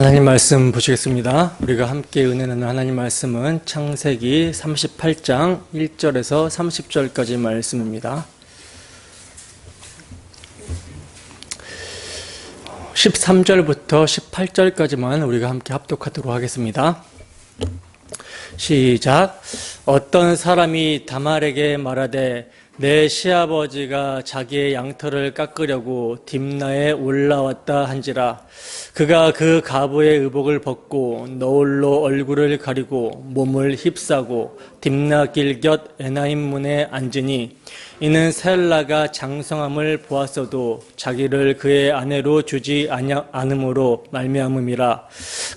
하나님 말씀 보시겠습니다. 우리가 함께 은혜 나누는 하나님 말씀은 창세기 38장 1절에서 30절까지 말씀입니다. 13절부터 18절까지만 우리가 함께 합독하도록 하겠습니다. 시작. 어떤 사람이 다말에게 말하되 내 시아버지가 자기의 양털을 깎으려고 딥나에 올라왔다 한지라. 그가 그 가부의 의복을 벗고 너울로 얼굴을 가리고 몸을 힙사고 딥나길 곁 에나임 문에 앉으니 이는 셀라가 장성함을 보았어도 자기를 그의 아내로 주지 않음으로 말미암음이라.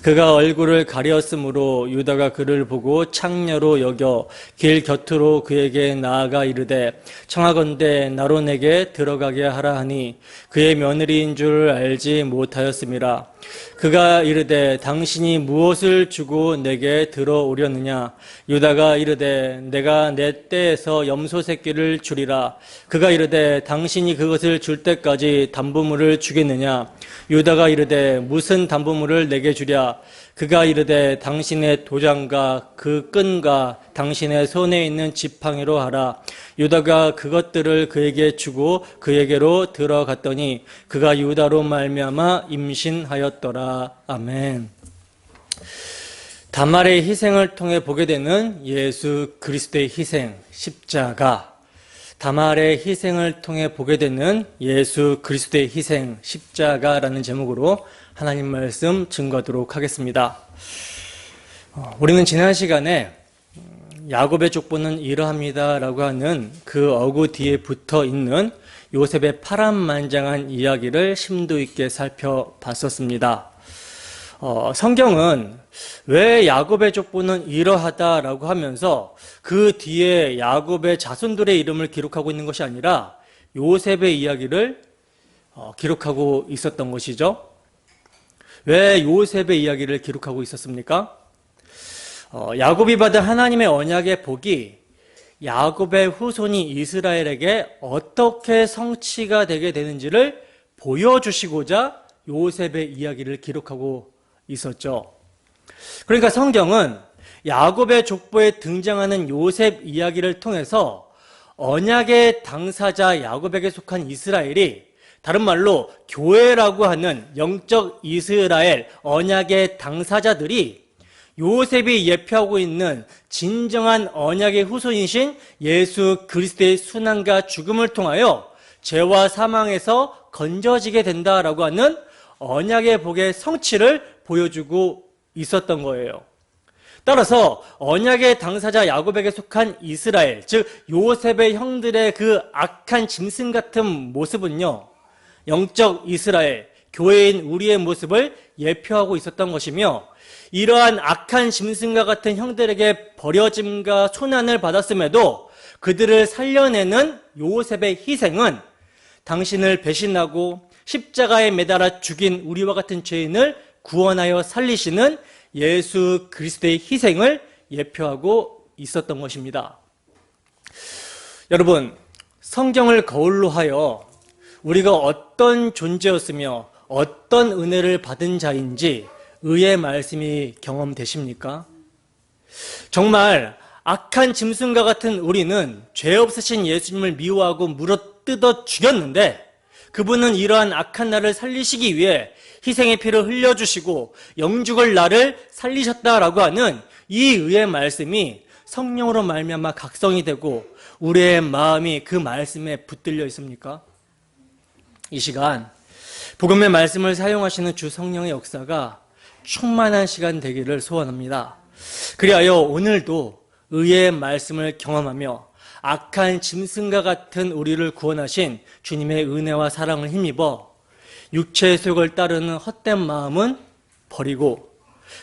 그가 얼굴을 가렸으므로 유다가 그를 보고 창녀로 여겨 길 곁으로 그에게 나아가 이르되 청하건대 나로 내게 들어가게 하라 하니 그의 며느리인 줄 알지 못하였음이라. 그가 이르되 당신이 무엇을 주고 내게 들어오려느냐. 유다가 이르되 내가 내 떼에서 염소 새끼를 주리라. 그가 이르되 당신이 그것을 줄 때까지 담보물을 주겠느냐. 유다가 이르되 무슨 담보물을 내게 주랴. 그가 이르되 당신의 도장과 그 끈과 당신의 손에 있는 지팡이로 하라. 유다가 그것들을 그에게 주고 그에게로 들어갔더니 그가 유다로 말미암아 임신하였더라. 아멘. 다말의 희생을 통해 보게 되는 예수 그리스도의 희생, 십자가. 다말의 희생을 통해 보게 되는 예수 그리스도의 희생, 십자가라는 제목으로 하나님 말씀 증거하도록 하겠습니다. 우리는 지난 시간에 야곱의 족보는 이러합니다 라고 하는 그 어구 뒤에 붙어 있는 요셉의 파란만장한 이야기를 심도 있게 살펴봤었습니다. 성경은 왜 야곱의 족보는 이러하다라고 하면서 그 뒤에 야곱의 자손들의 이름을 기록하고 있는 것이 아니라 요셉의 이야기를 기록하고 있었던 것이죠. 왜 요셉의 이야기를 기록하고 있었습니까? 야곱이 받은 하나님의 언약의 복이 야곱의 후손이 이스라엘에게 어떻게 성취가 되게 되는지를 보여주시고자 요셉의 이야기를 기록하고 있었죠. 그러니까 성경은 야곱의 족보에 등장하는 요셉 이야기를 통해서 언약의 당사자 야곱에게 속한 이스라엘이, 다른 말로 교회라고 하는 영적 이스라엘 언약의 당사자들이 요셉이 예표하고 있는 진정한 언약의 후손이신 예수 그리스도의 순환과 죽음을 통하여 죄와 사망에서 건져지게 된다라고 하는 언약의 복의 성취를 보여주고 있었던 거예요. 따라서 언약의 당사자 야곱에게 속한 이스라엘, 즉 요셉의 형들의 그 악한 짐승 같은 모습은요, 영적 이스라엘, 교회인 우리의 모습을 예표하고 있었던 것이며, 이러한 악한 짐승과 같은 형들에게 버려짐과 손안을 받았음에도 그들을 살려내는 요셉의 희생은 당신을 배신하고 십자가에 매달아 죽인 우리와 같은 죄인을 구원하여 살리시는 예수 그리스도의 희생을 예표하고 있었던 것입니다. 여러분, 성경을 거울로 하여 우리가 어떤 존재였으며 어떤 은혜를 받은 자인지 의의 말씀이 경험되십니까? 정말 악한 짐승과 같은 우리는 죄 없으신 예수님을 미워하고 물어뜯어 죽였는데, 그분은 이러한 악한 나를 살리시기 위해 희생의 피를 흘려주시고 영죽을 나를 살리셨다라고 하는 이 의의 말씀이 성령으로 말미암아 각성이 되고 우리의 마음이 그 말씀에 붙들려 있습니까? 이 시간 복음의 말씀을 사용하시는 주 성령의 역사가 충만한 시간 되기를 소원합니다. 그리하여 오늘도 의의 말씀을 경험하며 악한 짐승과 같은 우리를 구원하신 주님의 은혜와 사랑을 힘입어 육체의 속을 따르는 헛된 마음은 버리고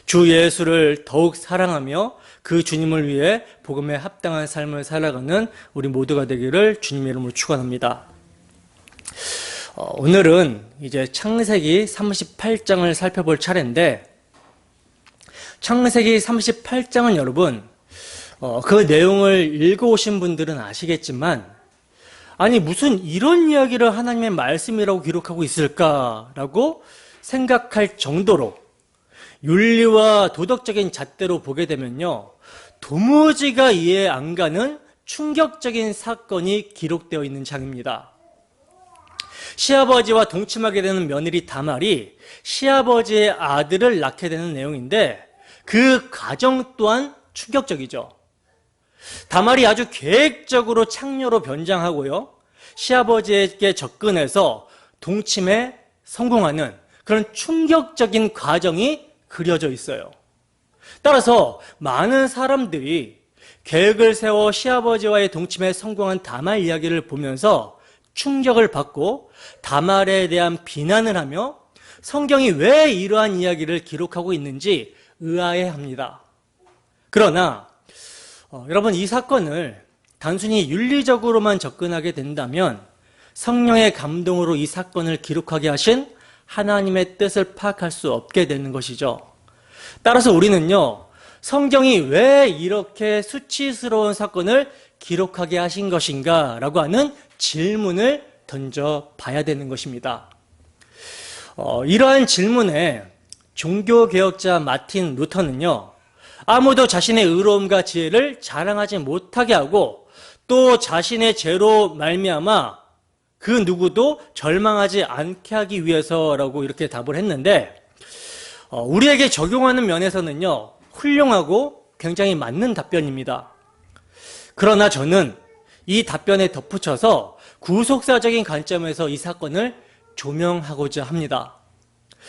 주 예수를 더욱 사랑하며 그 주님을 위해 복음에 합당한 삶을 살아가는 우리 모두가 되기를 주님의 이름으로 축원합니다. 오늘은 이제 창세기 38장을 살펴볼 차례인데, 창세기 38장은 여러분 그 내용을 읽어오신 분들은 아시겠지만, 아니 무슨 이런 이야기를 하나님의 말씀이라고 기록하고 있을까라고 생각할 정도로 윤리와 도덕적인 잣대로 보게 되면요, 도무지가 이해 안 가는 충격적인 사건이 기록되어 있는 장입니다. 시아버지와 동침하게 되는 며느리 다말이 시아버지의 아들을 낳게 되는 내용인데, 그 과정 또한 충격적이죠. 다말이 아주 계획적으로 창녀로 변장하고요, 시아버지에게 접근해서 동침에 성공하는 그런 충격적인 과정이 그려져 있어요. 따라서 많은 사람들이 계획을 세워 시아버지와의 동침에 성공한 다말 이야기를 보면서 충격을 받고 다말에 대한 비난을 하며 성경이 왜 이러한 이야기를 기록하고 있는지 의아해합니다. 그러나 여러분, 이 사건을 단순히 윤리적으로만 접근하게 된다면 성령의 감동으로 이 사건을 기록하게 하신 하나님의 뜻을 파악할 수 없게 되는 것이죠. 따라서 우리는요, 성경이 왜 이렇게 수치스러운 사건을 기록하게 하신 것인가 라고 하는 질문을 던져봐야 되는 것입니다. 이러한 질문에 종교개혁자 마틴 루터는요, 아무도 자신의 의로움과 지혜를 자랑하지 못하게 하고 또 자신의 죄로 말미암아 그 누구도 절망하지 않게 하기 위해서라고 이렇게 답을 했는데, 우리에게 적용하는 면에서는요, 훌륭하고 굉장히 맞는 답변입니다. 그러나 저는 이 답변에 덧붙여서 구속사적인 관점에서 이 사건을 조명하고자 합니다.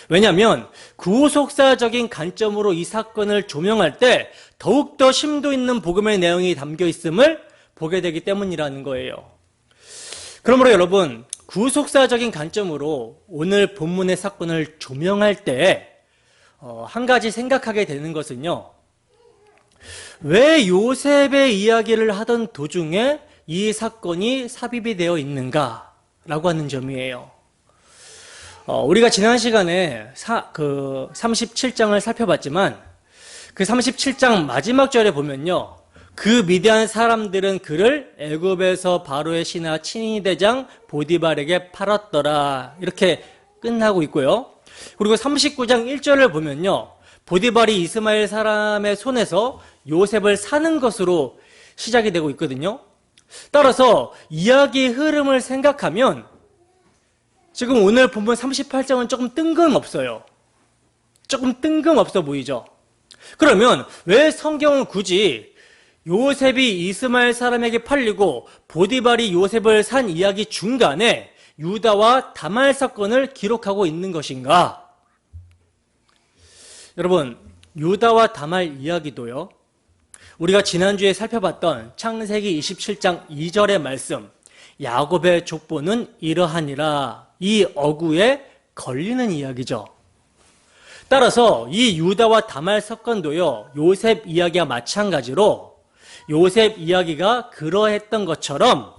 왜냐하면 구속사적인 관점으로 이 사건을 조명할 때 더욱더 심도 있는 복음의 내용이 담겨 있음을 보게 되기 때문이라는 거예요. 그러므로 여러분, 구속사적인 관점으로 오늘 본문의 사건을 조명할 때 한 가지 생각하게 되는 것은요, 왜 요셉의 이야기를 하던 도중에 이 사건이 삽입이 되어 있는가라고 하는 점이에요. 우리가 지난 시간에 37장을 살펴봤지만 그 37장 마지막 절에 보면요, 그 미디안 사람들은 그를 애굽에서 바로의 신하 친위 대장 보디발에게 팔았더라, 이렇게 끝나고 있고요. 그리고 39장 1절을 보면요, 보디발이 이스마엘 사람의 손에서 요셉을 사는 것으로 시작이 되고 있거든요. 따라서 이야기의 흐름을 생각하면 지금 오늘 본문 38장은 조금 뜬금없어요. 조금 뜬금없어 보이죠? 그러면 왜 성경은 굳이 요셉이 이스마엘 사람에게 팔리고 보디발이 요셉을 산 이야기 중간에 유다와 다말 사건을 기록하고 있는 것인가? 여러분, 유다와 다말 이야기도요, 우리가 지난주에 살펴봤던 창세기 27장 2절의 말씀, 야곱의 족보는 이러하니라, 이 어구에 걸리는 이야기죠. 따라서 이 유다와 다말 사건도요, 요셉 이야기와 마찬가지로 요셉 이야기가 그러했던 것처럼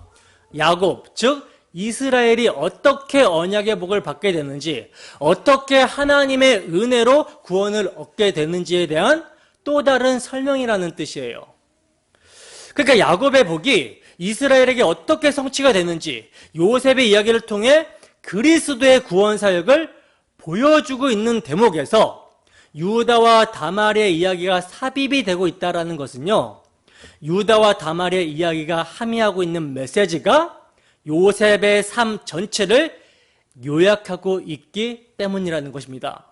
야곱, 즉 이스라엘이 어떻게 언약의 복을 받게 되는지, 어떻게 하나님의 은혜로 구원을 얻게 되는지에 대한 또 다른 설명이라는 뜻이에요. 그러니까 야곱의 복이 이스라엘에게 어떻게 성취가 되는지 요셉의 이야기를 통해 그리스도의 구원 사역을 보여주고 있는 대목에서 유다와 다말의 이야기가 삽입이 되고 있다는 것은요, 유다와 다말의 이야기가 함의하고 있는 메시지가 요셉의 삶 전체를 요약하고 있기 때문이라는 것입니다.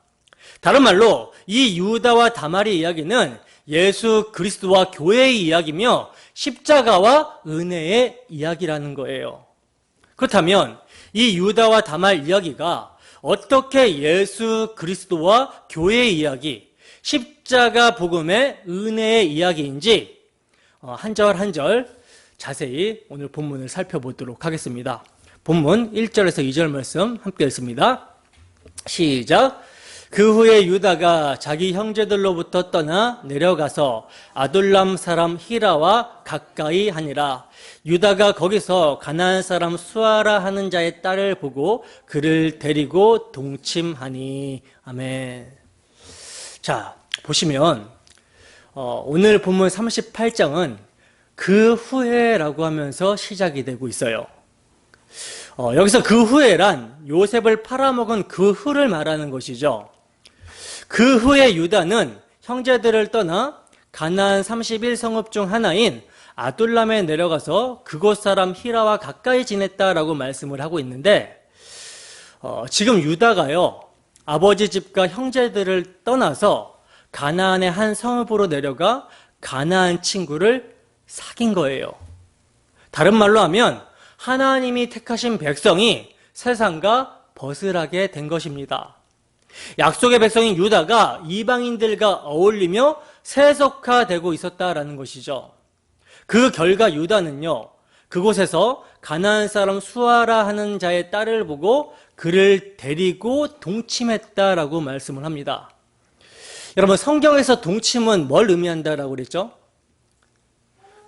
다른 말로 이 유다와 다말의 이야기는 예수 그리스도와 교회의 이야기며 십자가와 은혜의 이야기라는 거예요. 그렇다면 이 유다와 다말 이야기가 어떻게 예수 그리스도와 교회의 이야기, 십자가 복음의 은혜의 이야기인지 한 절 한 절 자세히 오늘 본문을 살펴보도록 하겠습니다. 본문 1절에서 2절 말씀 함께 읽습니다. 시작. 그 후에 유다가 자기 형제들로부터 떠나 내려가서 아둘람 사람 히라와 가까이 하니라. 유다가 거기서 가나안 사람 수아라 하는 자의 딸을 보고 그를 데리고 동침하니. 아멘. 자, 보시면 오늘 본문 38장은 그 후에라고 하면서 시작이 되고 있어요. 여기서 그 후에란 요셉을 팔아먹은 그 후를 말하는 것이죠. 그 후에 유다는 형제들을 떠나 가나안 31성읍 중 하나인 아둘람에 내려가서 그곳 사람 히라와 가까이 지냈다라고 말씀을 하고 있는데, 지금 유다가요, 아버지 집과 형제들을 떠나서 가나안의 한 성읍으로 내려가 가나안 친구를 사귄 거예요. 다른 말로 하면 하나님이 택하신 백성이 세상과 벗을하게 된 것입니다. 약속의 백성인 유다가 이방인들과 어울리며 세속화되고 있었다라는 것이죠. 그 결과 유다는요, 그곳에서 가나안 사람 수아라 하는 자의 딸을 보고 그를 데리고 동침했다라고 말씀을 합니다. 여러분, 성경에서 동침은 뭘 의미한다라고 그랬죠?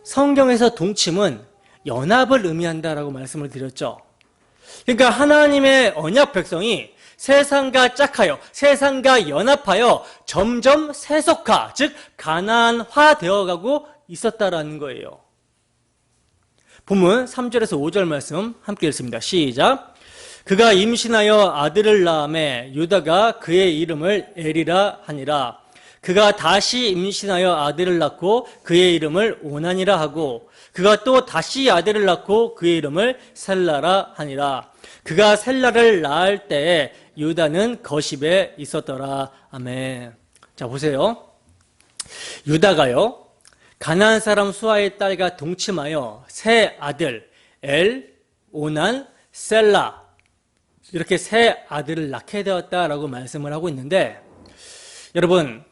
성경에서 동침은 연합을 의미한다라고 말씀을 드렸죠. 그러니까 하나님의 언약 백성이 세상과 짝하여, 세상과 연합하여 점점 세속화, 즉 가나안화 되어가고 있었다라는 거예요. 본문 3절에서 5절 말씀 함께 읽습니다. 시작. 그가 임신하여 아들을 낳음에 유다가 그의 이름을 에리라 하니라. 그가 다시 임신하여 아들을 낳고 그의 이름을 오난이라 하고, 그가 또 다시 아들을 낳고 그의 이름을 셀라라 하니라. 그가 셀라를 낳을 때에 유다는 거십에 있었더라. 아멘. 자, 보세요. 유다가요, 가나안 사람 수아의 딸과 동침하여 세 아들 엘, 오난, 셀라, 이렇게 세 아들을 낳게 되었다라고 말씀을 하고 있는데, 여러분,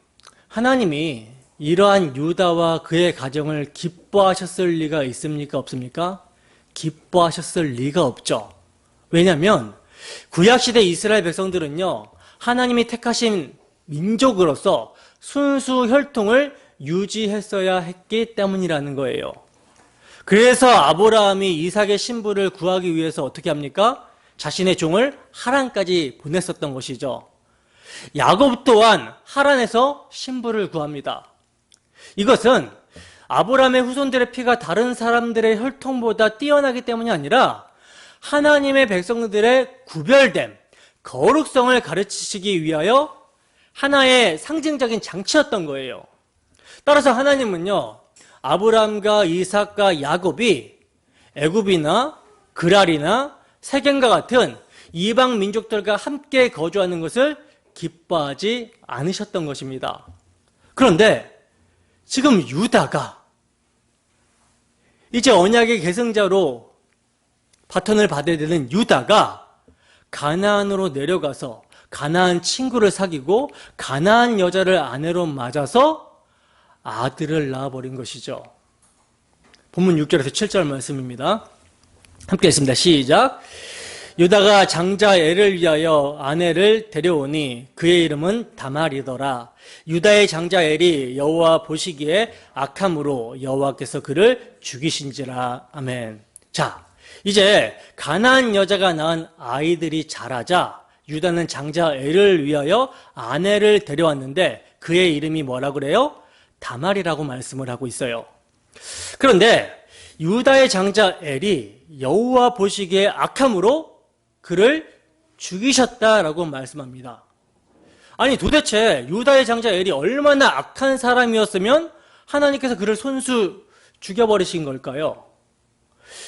하나님이 이러한 유다와 그의 가정을 기뻐하셨을 리가 있습니까? 없습니까? 기뻐하셨을 리가 없죠. 왜냐하면 구약시대 이스라엘 백성들은요, 하나님이 택하신 민족으로서 순수 혈통을 유지했어야 했기 때문이라는 거예요. 그래서 아브라함이 이삭의 신부를 구하기 위해서 어떻게 합니까? 자신의 종을 하란까지 보냈었던 것이죠. 야곱 또한 하란에서 신부를 구합니다. 이것은 아브라함의 후손들의 피가 다른 사람들의 혈통보다 뛰어나기 때문이 아니라 하나님의 백성들의 구별됨, 거룩성을 가르치시기 위하여 하나의 상징적인 장치였던 거예요. 따라서 하나님은요, 아브라함과 이삭과 야곱이 애굽이나 그랄이나 세겜과 같은 이방 민족들과 함께 거주하는 것을 기뻐하지 않으셨던 것입니다. 그런데 지금 유다가 이제 언약의 계승자로 바톤을 받아야 되는 유다가 가나안으로 내려가서 가나안 친구를 사귀고 가나안 여자를 아내로 맞아서 아들을 낳아버린 것이죠. 본문 6절에서 7절 말씀입니다. 함께 읽습니다. 시작. 유다가 장자 엘을 위하여 아내를 데려오니 그의 이름은 다말이더라. 유다의 장자 엘이 여호와 보시기에 악함으로 여호와께서 그를 죽이신지라. 아멘. 자, 이제 가나안 여자가 낳은 아이들이 자라자 유다는 장자 엘을 위하여 아내를 데려왔는데 그의 이름이 뭐라고 그래요? 다말이라고 말씀을 하고 있어요. 그런데 유다의 장자 엘이 여호와 보시기에 악함으로 그를 죽이셨다라고 말씀합니다. 아니, 도대체 유다의 장자 엘이 얼마나 악한 사람이었으면 하나님께서 그를 손수 죽여버리신 걸까요?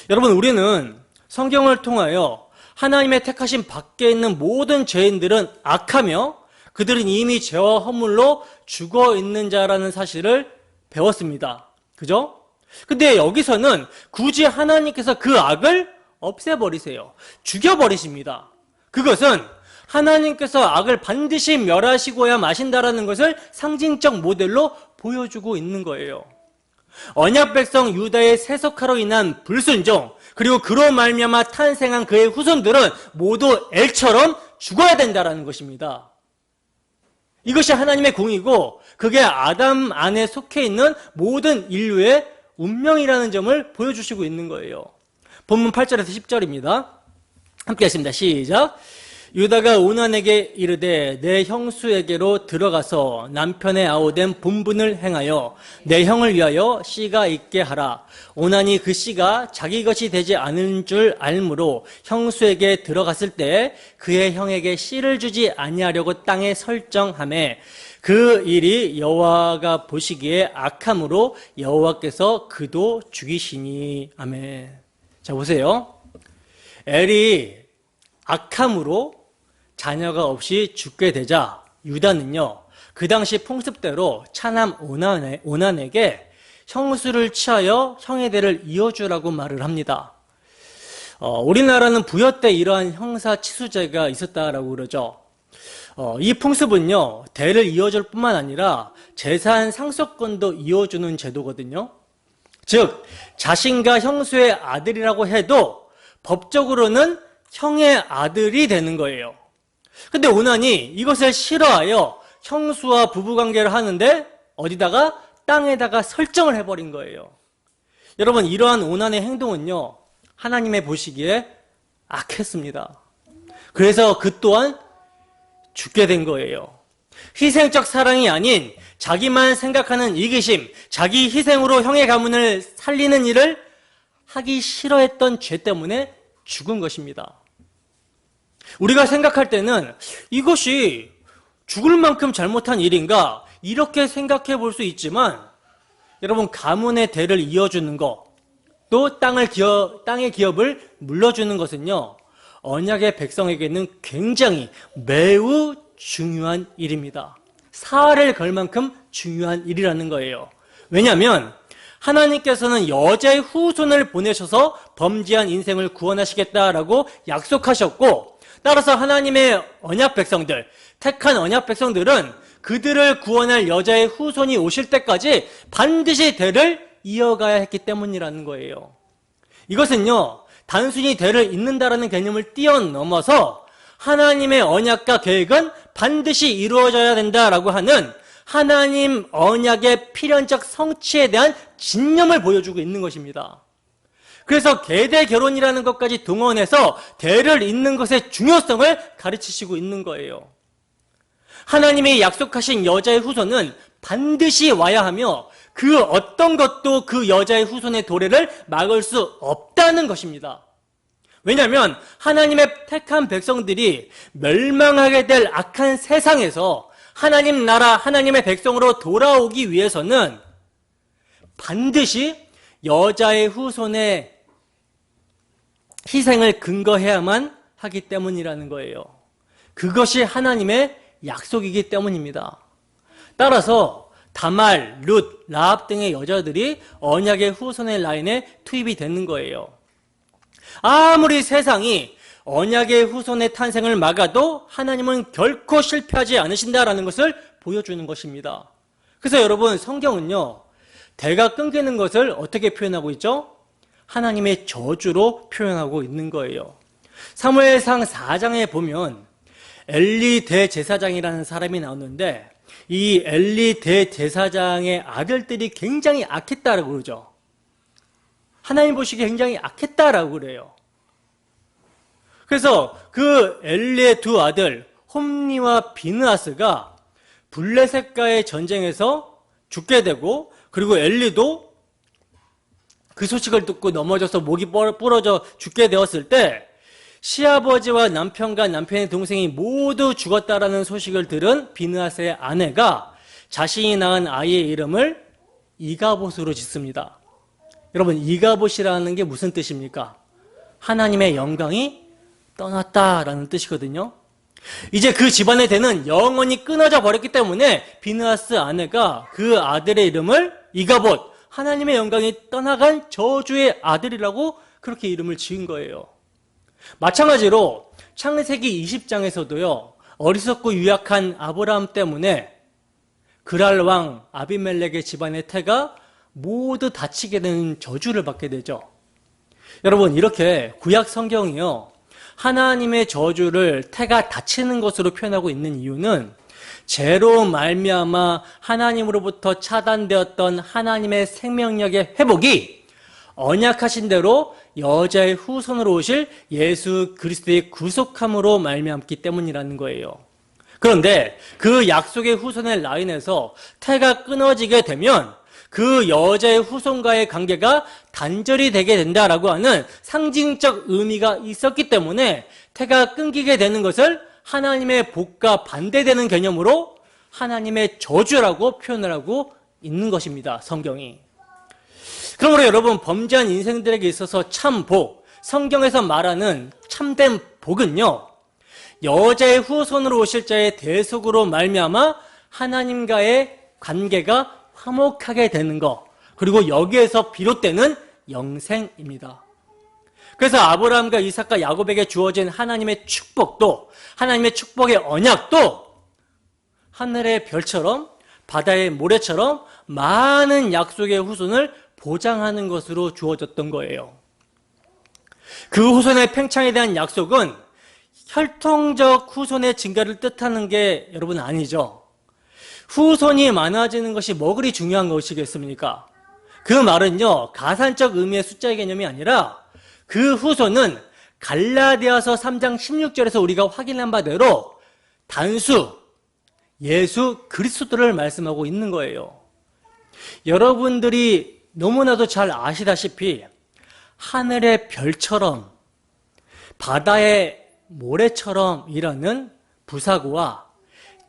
여러분, 우리는 성경을 통하여 하나님의 택하신 밖에 있는 모든 죄인들은 악하며 그들은 이미 죄와 허물로 죽어 있는 자라는 사실을 배웠습니다. 그죠? 근데 여기서는 굳이 하나님께서 그 악을 없애버리세요. 죽여버리십니다. 그것은 하나님께서 악을 반드시 멸하시고야 마신다라는 것을 상징적 모델로 보여주고 있는 거예요. 언약 백성 유다의 세속화로 인한 불순종, 그리고 그로 말미암아 탄생한 그의 후손들은 모두 엘처럼 죽어야 된다라는 것입니다. 이것이 하나님의 공이고 그게 아담 안에 속해 있는 모든 인류의 운명이라는 점을 보여주시고 있는 거예요. 본문 8절에서 10절입니다. 함께 하겠습니다. 시작. 유다가 오난에게 이르되 내 형수에게로 들어가서 남편의 아우된 본분을 행하여 내 형을 위하여 씨가 있게 하라. 오난이 그 씨가 자기 것이 되지 않은 줄 알므로 형수에게 들어갔을 때 그의 형에게 씨를 주지 아니하려고 땅에 설정하매 그 일이 여호와가 보시기에 악함으로 여호와께서 그도 죽이시니. 아멘. 자, 보세요. 엘이 악함으로 자녀가 없이 죽게 되자 유다는요, 그 당시 풍습대로 차남 오난에게 형수를 취하여 형의 대를 이어주라고 말을 합니다. 우리나라는 부여 때 이러한 형사치수제가 있었다라고 그러죠. 이 풍습은요, 대를 이어줄 뿐만 아니라 재산 상속권도 이어주는 제도거든요. 즉, 자신과 형수의 아들이라고 해도 법적으로는 형의 아들이 되는 거예요. 근데 오난이 이것을 싫어하여 형수와 부부관계를 하는데 어디다가? 땅에다가 설정을 해버린 거예요. 여러분, 이러한 오난의 행동은요, 하나님의 보시기에 악했습니다. 그래서 그 또한 죽게 된 거예요. 희생적 사랑이 아닌 자기만 생각하는 이기심, 자기 희생으로 형의 가문을 살리는 일을 하기 싫어했던 죄 때문에 죽은 것입니다. 우리가 생각할 때는 이것이 죽을 만큼 잘못한 일인가? 이렇게 생각해 볼 수 있지만, 여러분, 가문의 대를 이어주는 것, 또 땅의 기업을 물려주는 것은요, 언약의 백성에게는 굉장히 매우 중요한 일입니다. 사활을 걸 만큼 중요한 일이라는 거예요. 왜냐하면 하나님께서는 여자의 후손을 보내셔서 범죄한 인생을 구원하시겠다라고 약속하셨고, 따라서 하나님의 언약 백성들, 택한 언약 백성들은 그들을 구원할 여자의 후손이 오실 때까지 반드시 대를 이어가야 했기 때문이라는 거예요. 이것은요, 단순히 대를 잇는다라는 개념을 뛰어넘어서 하나님의 언약과 계획은 반드시 이루어져야 된다라고 하는 하나님 언약의 필연적 성취에 대한 진념을 보여주고 있는 것입니다. 그래서 계대 결혼이라는 것까지 동원해서 대를 잇는 것의 중요성을 가르치시고 있는 거예요. 하나님이 약속하신 여자의 후손은 반드시 와야 하며 그 어떤 것도 그 여자의 후손의 도래를 막을 수 없다는 것입니다. 왜냐하면 하나님의 택한 백성들이 멸망하게 될 악한 세상에서 하나님 나라, 하나님의 백성으로 돌아오기 위해서는 반드시 여자의 후손의 희생을 근거해야만 하기 때문이라는 거예요. 그것이 하나님의 약속이기 때문입니다. 따라서 다말, 룻, 라합 등의 여자들이 언약의 후손의 라인에 투입이 되는 거예요. 아무리 세상이 언약의 후손의 탄생을 막아도 하나님은 결코 실패하지 않으신다라는 것을 보여주는 것입니다. 그래서 여러분, 성경은요, 대가 끊기는 것을 어떻게 표현하고 있죠? 하나님의 저주로 표현하고 있는 거예요. 사무엘상 4장에 보면 엘리 대제사장이라는 사람이 나오는데, 이 엘리 대제사장의 아들들이 굉장히 악했다라고 그러죠. 하나님 보시기에 굉장히 악했다라고 그래요. 그래서 그 엘리의 두 아들 홈니와 비느하스가 블레셋과의 전쟁에서 죽게 되고, 그리고 엘리도 그 소식을 듣고 넘어져서 목이 부러져 죽게 되었을 때, 시아버지와 남편과 남편의 동생이 모두 죽었다라는 소식을 들은 비느하스의 아내가 자신이 낳은 아이의 이름을 이가봇으로 짓습니다. 여러분, 이가봇이라는 게 무슨 뜻입니까? 하나님의 영광이 떠났다라는 뜻이거든요. 이제 그 집안의 대는 영원히 끊어져 버렸기 때문에 비느하스 아내가 그 아들의 이름을 이가봇, 하나님의 영광이 떠나간 저주의 아들이라고 그렇게 이름을 지은 거예요. 마찬가지로 창세기 20장에서도요, 어리석고 유약한 아브라함 때문에 그랄 왕 아비멜렉의 집안의 태가 모두 다치게 되는 저주를 받게 되죠. 여러분, 이렇게 구약 성경이요, 하나님의 저주를 태가 다치는 것으로 표현하고 있는 이유는 죄로 말미암아 하나님으로부터 차단되었던 하나님의 생명력의 회복이 언약하신 대로 여자의 후손으로 오실 예수 그리스도의 구속함으로 말미암기 때문이라는 거예요. 그런데 그 약속의 후손의 라인에서 태가 끊어지게 되면 그 여자의 후손과의 관계가 단절이 되게 된다라고 하는 상징적 의미가 있었기 때문에 태가 끊기게 되는 것을 하나님의 복과 반대되는 개념으로 하나님의 저주라고 표현을 하고 있는 것입니다, 성경이. 그러므로 여러분, 범죄한 인생들에게 있어서 참 복, 성경에서 말하는 참된 복은요, 여자의 후손으로 오실 자의 대속으로 말미암아 하나님과의 관계가 화목하게 되는 것, 그리고 여기에서 비롯되는 영생입니다. 그래서 아브라함과 이삭과 야곱에게 주어진 하나님의 축복도, 하나님의 축복의 언약도 하늘의 별처럼 바다의 모래처럼 많은 약속의 후손을 보장하는 것으로 주어졌던 거예요. 그 후손의 팽창에 대한 약속은 혈통적 후손의 증가를 뜻하는 게 여러분 아니죠. 후손이 많아지는 것이 뭐 그리 중요한 것이겠습니까? 그 말은요, 가산적 의미의 숫자의 개념이 아니라 그 후손은 갈라디아서 3장 16절에서 우리가 확인한 바대로 단수 예수 그리스도를 말씀하고 있는 거예요. 여러분들이 너무나도 잘 아시다시피 하늘의 별처럼 바다의 모래처럼 이라는 부사구와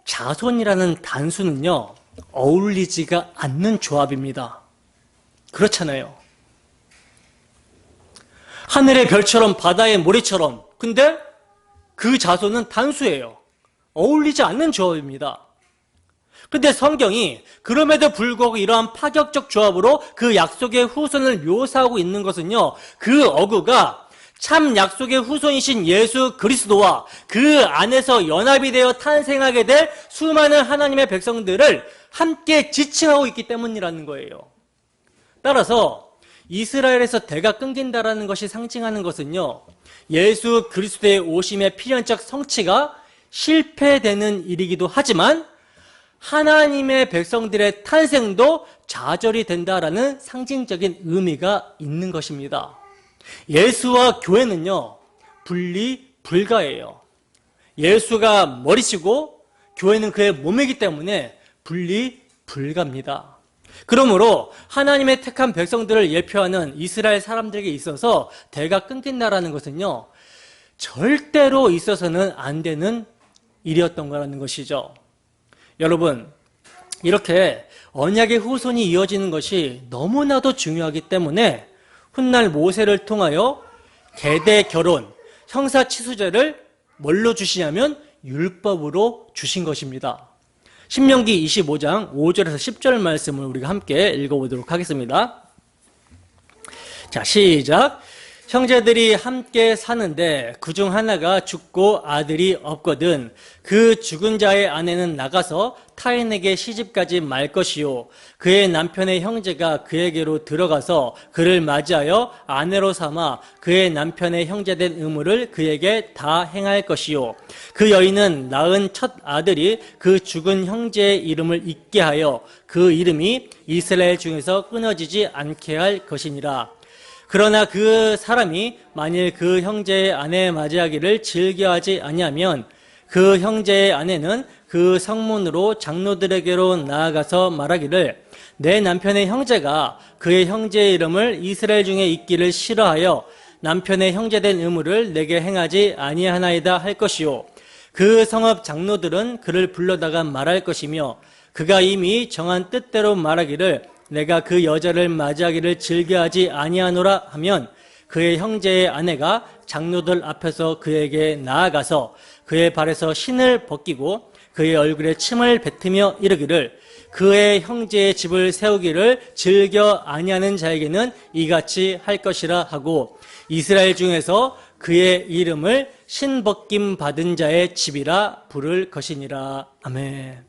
자손이라는 단수는요, 어울리지가 않는 조합입니다. 그렇잖아요. 하늘의 별처럼 바다의 모래처럼, 근데 그 자손은 단수예요. 어울리지 않는 조합입니다. 근데 성경이 그럼에도 불구하고 이러한 파격적 조합으로 그 약속의 후손을 묘사하고 있는 것은요, 그 어구가 참 약속의 후손이신 예수 그리스도와 그 안에서 연합이 되어 탄생하게 될 수많은 하나님의 백성들을 함께 지칭하고 있기 때문이라는 거예요. 따라서 이스라엘에서 대가 끊긴다라는 것이 상징하는 것은요, 예수 그리스도의 오심의 필연적 성취가 실패되는 일이기도 하지만 하나님의 백성들의 탄생도 좌절이 된다라는 상징적인 의미가 있는 것입니다. 예수와 교회는요, 분리 불가해요. 예수가 머리시고 교회는 그의 몸이기 때문에 분리 불가입니다. 그러므로 하나님의 택한 백성들을 예표하는 이스라엘 사람들에게 있어서 대가 끊긴다라는 것은요, 절대로 있어서는 안 되는 일이었던 거라는 것이죠. 여러분, 이렇게 언약의 후손이 이어지는 것이 너무나도 중요하기 때문에 훗날 모세를 통하여 계대 결혼, 형사치수제를 뭘로 주시냐면 율법으로 주신 것입니다. 신명기 25장 5절에서 10절 말씀을 우리가 함께 읽어보도록 하겠습니다. 자, 시작. 형제들이 함께 사는데 그중 하나가 죽고 아들이 없거든 그 죽은 자의 아내는 나가서 타인에게 시집가지 말 것이요 그의 남편의 형제가 그에게로 들어가서 그를 맞이하여 아내로 삼아 그의 남편의 형제된 의무를 그에게 다 행할 것이요 그 여인은 낳은 첫 아들이 그 죽은 형제의 이름을 잊게 하여 그 이름이 이스라엘 중에서 끊어지지 않게 할 것이니라. 그러나 그 사람이 만일 그 형제의 아내 맞이하기를 즐겨하지 아니하면 그 형제의 아내는 그 성문으로 장로들에게로 나아가서 말하기를 내 남편의 형제가 그의 형제의 이름을 이스라엘 중에 잊기를 싫어하여 남편의 형제된 의무를 내게 행하지 아니하나이다 할 것이요 그 성읍 장로들은 그를 불러다가 말할 것이며 그가 이미 정한 뜻대로 말하기를 내가 그 여자를 맞이하기를 즐겨하지 아니하노라 하면 그의 형제의 아내가 장로들 앞에서 그에게 나아가서 그의 발에서 신을 벗기고 그의 얼굴에 침을 뱉으며 이르기를 그의 형제의 집을 세우기를 즐겨 아니하는 자에게는 이같이 할 것이라 하고 이스라엘 중에서 그의 이름을 신벗김 받은 자의 집이라 부를 것이니라. 아멘.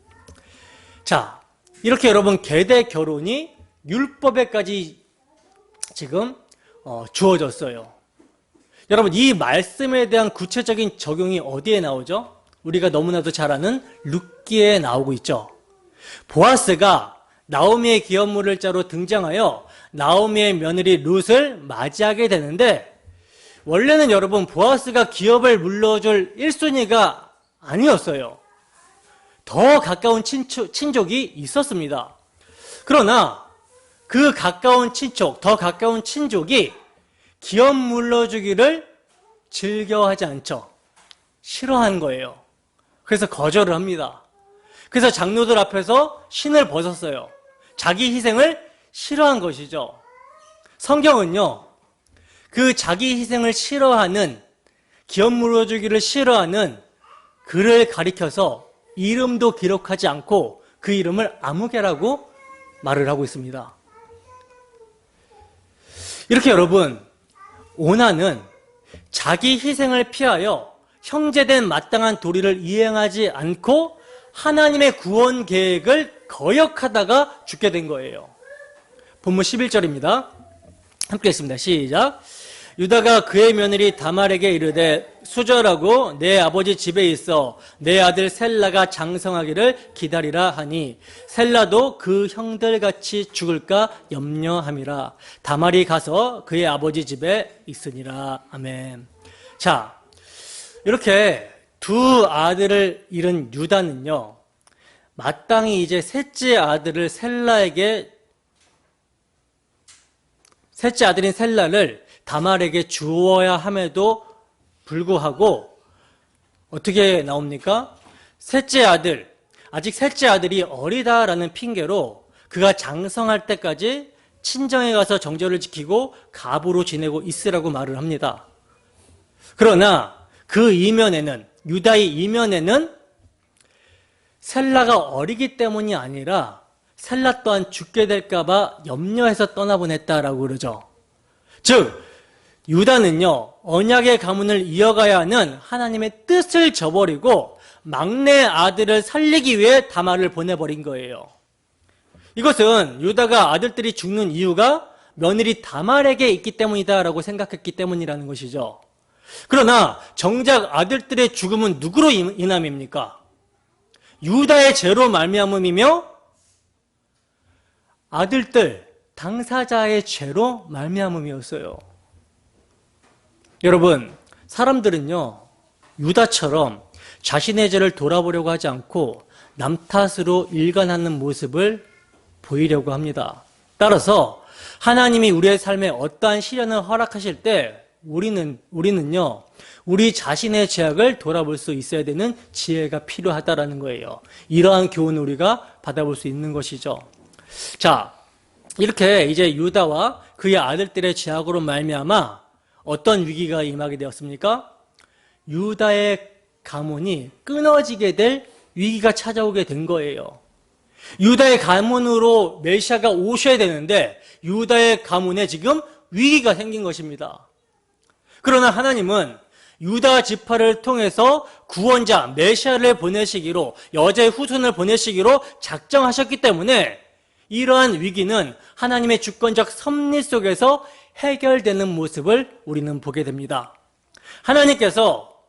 자, 이렇게 여러분 계대 결혼이 율법에까지 지금 주어졌어요. 여러분, 이 말씀에 대한 구체적인 적용이 어디에 나오죠? 우리가 너무나도 잘 아는 룻기에 나오고 있죠. 보아스가 나오미의 기업물을 자로 등장하여 나오미의 며느리 룻을 맞이하게 되는데, 원래는 여러분 보아스가 기업을 물려줄 1순위가 아니었어요. 더 가까운 친족이 있었습니다. 그러나 그 가까운 친족, 더 가까운 친족이 기업 물려주기를 즐겨하지 않죠. 싫어한 거예요. 그래서 거절을 합니다. 그래서 장로들 앞에서 신을 벗었어요. 자기 희생을 싫어한 것이죠. 성경은요, 그 자기 희생을 싫어하는, 기업 물어주기를 싫어하는 그를 가리켜서 이름도 기록하지 않고 그 이름을 아무개라고 말을 하고 있습니다. 이렇게 여러분, 오나는 자기 희생을 피하여 형제된 마땅한 도리를 이행하지 않고 하나님의 구원 계획을 거역하다가 죽게 된 거예요. 본문 11절입니다. 함께 읽습니다. 시작. 유다가 그의 며느리 다말에게 이르되 수절하고 내 아버지 집에 있어 내 아들 셀라가 장성하기를 기다리라 하니 셀라도 그 형들같이 죽을까 염려함이라. 다말이 가서 그의 아버지 집에 있으니라. 아멘. 자, 이렇게 두 아들을 잃은 유다는요, 마땅히 이제 셋째 아들인 셀라를 다말에게 주어야 함에도 불구하고 어떻게 나옵니까? 아직 셋째 아들이 어리다라는 핑계로 그가 장성할 때까지 친정에 가서 정절을 지키고 가부로 지내고 있으라고 말을 합니다. 그러나 그 이면에는, 유다의 이면에는 셀라가 어리기 때문이 아니라 셀라 또한 죽게 될까봐 염려해서 떠나보냈다라고 그러죠. 즉, 유다는요, 언약의 가문을 이어가야 하는 하나님의 뜻을 저버리고 막내 아들을 살리기 위해 다말을 보내버린 거예요. 이것은 유다가 아들들이 죽는 이유가 며느리 다말에게 있기 때문이다라고 생각했기 때문이라는 것이죠. 그러나 정작 아들들의 죽음은 누구로 인함입니까? 유다의 죄로 말미암음이며 아들들, 당사자의 죄로 말미암음이었어요. 여러분, 사람들은요, 유다처럼 자신의 죄를 돌아보려고 하지 않고 남 탓으로 일관하는 모습을 보이려고 합니다. 따라서 하나님이 우리의 삶에 어떠한 시련을 허락하실 때 우리는요, 우리 자신의 죄악을 돌아볼 수 있어야 되는 지혜가 필요하다라는 거예요. 이러한 교훈을 우리가 받아볼 수 있는 것이죠. 자, 이렇게 이제 유다와 그의 아들들의 죄악으로 말미암아 어떤 위기가 임하게 되었습니까? 유다의 가문이 끊어지게 될 위기가 찾아오게 된 거예요. 유다의 가문으로 메시아가 오셔야 되는데 유다의 가문에 지금 위기가 생긴 것입니다. 그러나 하나님은 유다 지파를 통해서 구원자 메시아를 보내시기로, 여자의 후손을 보내시기로 작정하셨기 때문에 이러한 위기는 하나님의 주권적 섭리 속에서 해결되는 모습을 우리는 보게 됩니다. 하나님께서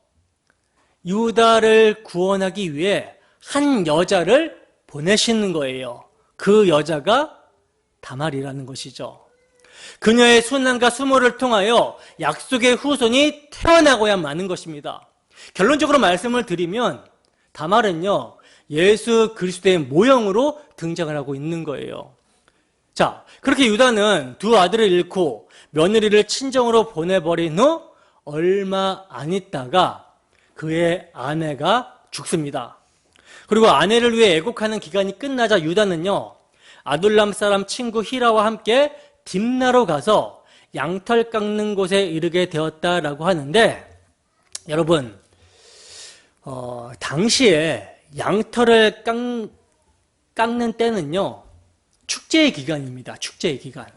유다를 구원하기 위해 한 여자를 보내시는 거예요. 그 여자가 다말이라는 것이죠. 그녀의 순환과 수모를 통하여 약속의 후손이 태어나고야 마는 것입니다. 결론적으로 말씀을 드리면 다말은요, 예수 그리스도의 모형으로 등장을 하고 있는 거예요. 자, 그렇게 유다는 두 아들을 잃고 며느리를 친정으로 보내버린 후 얼마 안 있다가 그의 아내가 죽습니다. 그리고 아내를 위해 애곡하는 기간이 끝나자 유다는요, 아둘람 사람 친구 히라와 함께 딥나로 가서 양털 깎는 곳에 이르게 되었다라고 하는데, 여러분, 당시에 양털을 깎는 때는요, 축제의 기간입니다. 축제의 기간.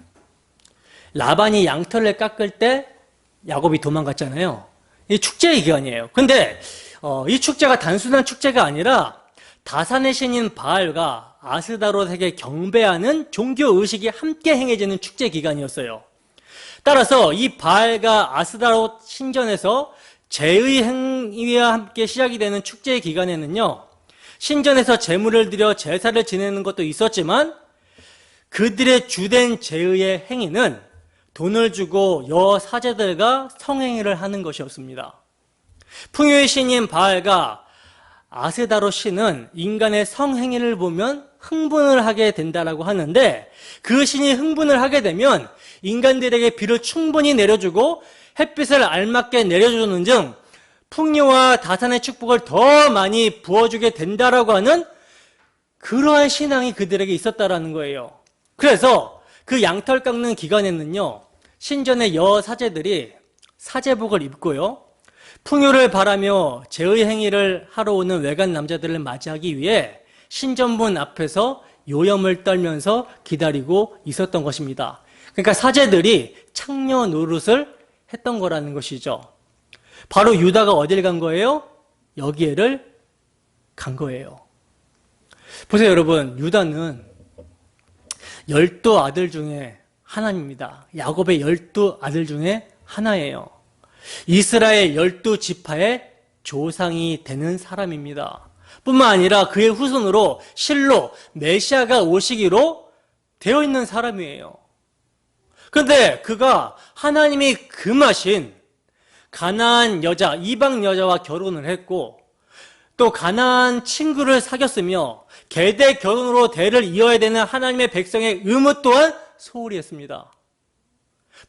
라반이 양털을 깎을 때 야곱이 도망갔잖아요. 이 축제의 기간이에요. 근데 이 축제가 단순한 축제가 아니라 다산의 신인 바알과 아스다롯에게 경배하는 종교 의식이 함께 행해지는 축제 기간이었어요. 따라서 이 바알과 아스다롯 신전에서 제의 행위와 함께 시작이 되는 축제의 기간에는요, 신전에서 제물을 드려 제사를 지내는 것도 있었지만 그들의 주된 제의의 행위는 돈을 주고 여사제들과 성행위를 하는 것이었습니다. 풍요의 신인 바알과 아세다로 신은 인간의 성행위를 보면 흥분을 하게 된다라고 하는데, 그 신이 흥분을 하게 되면 인간들에게 비를 충분히 내려주고 햇빛을 알맞게 내려주는 등 풍요와 다산의 축복을 더 많이 부어주게 된다라고 하는 그러한 신앙이 그들에게 있었다라는 거예요. 그래서 그 양털 깎는 기간에는요, 신전의 여사제들이 사제복을 입고요, 풍요를 바라며 제의 행위를 하러 오는 외간 남자들을 맞이하기 위해 신전문 앞에서 요염을 떨면서 기다리고 있었던 것입니다. 그러니까 사제들이 창녀 노릇을 했던 거라는 것이죠. 바로 유다가 어딜 간 거예요? 여기에를 간 거예요. 보세요, 여러분. 유다는 12아들 중에 하나입니다. 야곱의 12아들 중에 하나예요. 이스라엘 12지파의 조상이 되는 사람입니다. 뿐만 아니라 그의 후손으로 실로 메시아가 오시기로 되어 있는 사람이에요. 그런데 그가 하나님이 금하신 가나안 여자, 이방 여자와 결혼을 했고, 또 가나안 친구를 사귀었으며 계대 결혼으로 대를 이어야 되는 하나님의 백성의 의무 또한 소홀히 했습니다.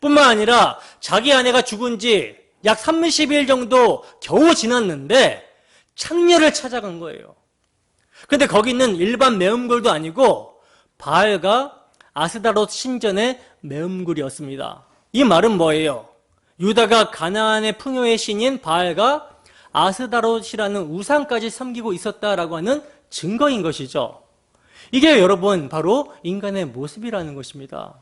뿐만 아니라 자기 아내가 죽은 지 약 30일 정도 겨우 지났는데 창녀를 찾아간 거예요. 그런데 거기는 일반 매음굴도 아니고 바알과 아스다롯 신전의 매음굴이었습니다. 이 말은 뭐예요? 유다가 가나안의 풍요의 신인 바알과 아스다롯이라는 우상까지 섬기고 있었다라고 하는 증거인 것이죠. 이게 여러분 바로 인간의 모습이라는 것입니다.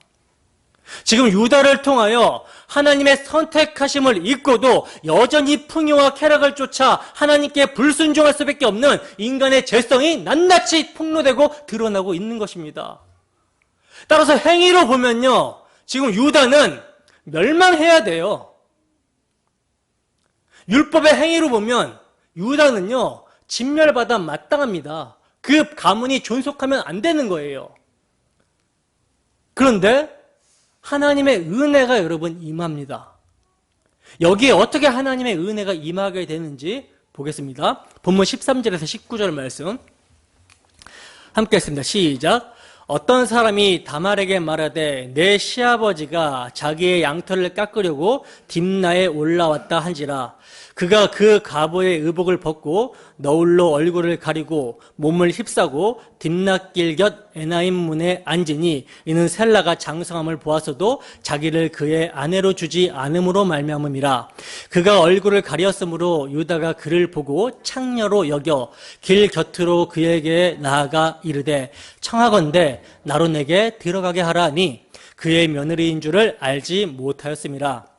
지금 유다를 통하여 하나님의 선택하심을 잊고도 여전히 풍요와 쾌락을 쫓아 하나님께 불순종할 수밖에 없는 인간의 죄성이 낱낱이 폭로되고 드러나고 있는 것입니다. 따라서 행위로 보면요, 지금 유다는 멸망해야 돼요. 율법의 행위로 보면 유다는요, 진멸받아 마땅합니다. 그 가문이 존속하면 안 되는 거예요. 그런데 하나님의 은혜가 여러분 임합니다. 여기에 어떻게 하나님의 은혜가 임하게 되는지 보겠습니다. 본문 13절에서 19절 말씀 함께 했습니다. 시작. 어떤 사람이 다말에게 말하되 내 시아버지가 자기의 양털을 깎으려고 딥나에 올라왔다 한지라. 그가 그 가보의 의복을 벗고 너울로 얼굴을 가리고 몸을 휩싸고 딥낫길 곁 에나임 문에 앉으니 이는 셀라가 장성함을 보았어도 자기를 그의 아내로 주지 않음으로 말미암음이라. 그가 얼굴을 가렸으므로 유다가 그를 보고 창녀로 여겨 길 곁으로 그에게 나아가 이르되 청하건대 나로 내게 들어가게 하라 하니 그의 며느리인 줄을 알지 못하였음이라.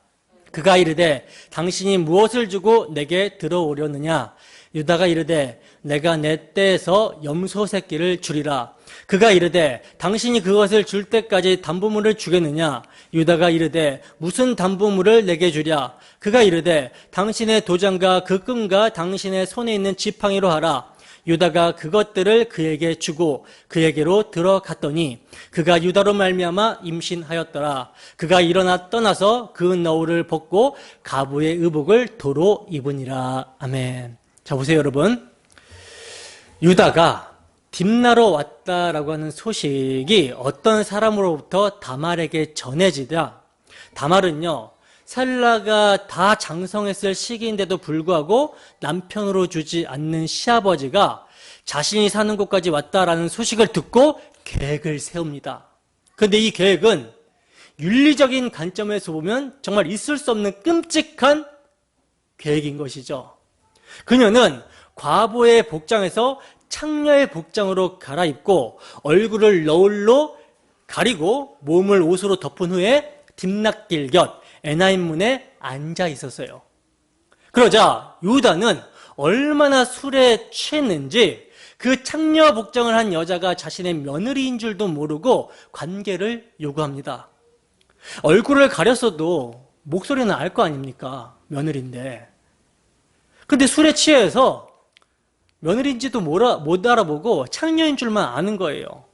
그가 이르되 당신이 무엇을 주고 내게 들어오려느냐? 유다가 이르되 내가 내 떼에서 염소 새끼를 주리라. 그가 이르되 당신이 그것을 줄 때까지 담보물을 주겠느냐? 유다가 이르되 무슨 담보물을 내게 주랴? 그가 이르되 당신의 도장과 그 끈과 당신의 손에 있는 지팡이로 하라. 유다가 그것들을 그에게 주고 그에게로 들어갔더니 그가 유다로 말미암아 임신하였더라. 그가 일어나 떠나서 그 너울을 벗고 가부의 의복을 도로 입으니라. 아멘. 자, 보세요, 여러분. 유다가 딥나로 왔다라고 하는 소식이 어떤 사람으로부터 다말에게 전해지다. 다말은요, 셀라가 다 장성했을 시기인데도 불구하고 남편으로 주지 않는 시아버지가 자신이 사는 곳까지 왔다라는 소식을 듣고 계획을 세웁니다. 그런데 이 계획은 윤리적인 관점에서 보면 정말 있을 수 없는 끔찍한 계획인 것이죠. 그녀는 과부의 복장에서 창녀의 복장으로 갈아입고 얼굴을 너울로 가리고 몸을 옷으로 덮은 후에 딥낫길 곁 에나임 문에 앉아 있었어요. 그러자 유다는 얼마나 술에 취했는지 그 창녀 복장을 한 여자가 자신의 며느리인 줄도 모르고 관계를 요구합니다. 얼굴을 가렸어도 목소리는 알 거 아닙니까? 며느리인데. 근데 술에 취해서 며느리인지도 못 알아보고 창녀인 줄만 아는 거예요.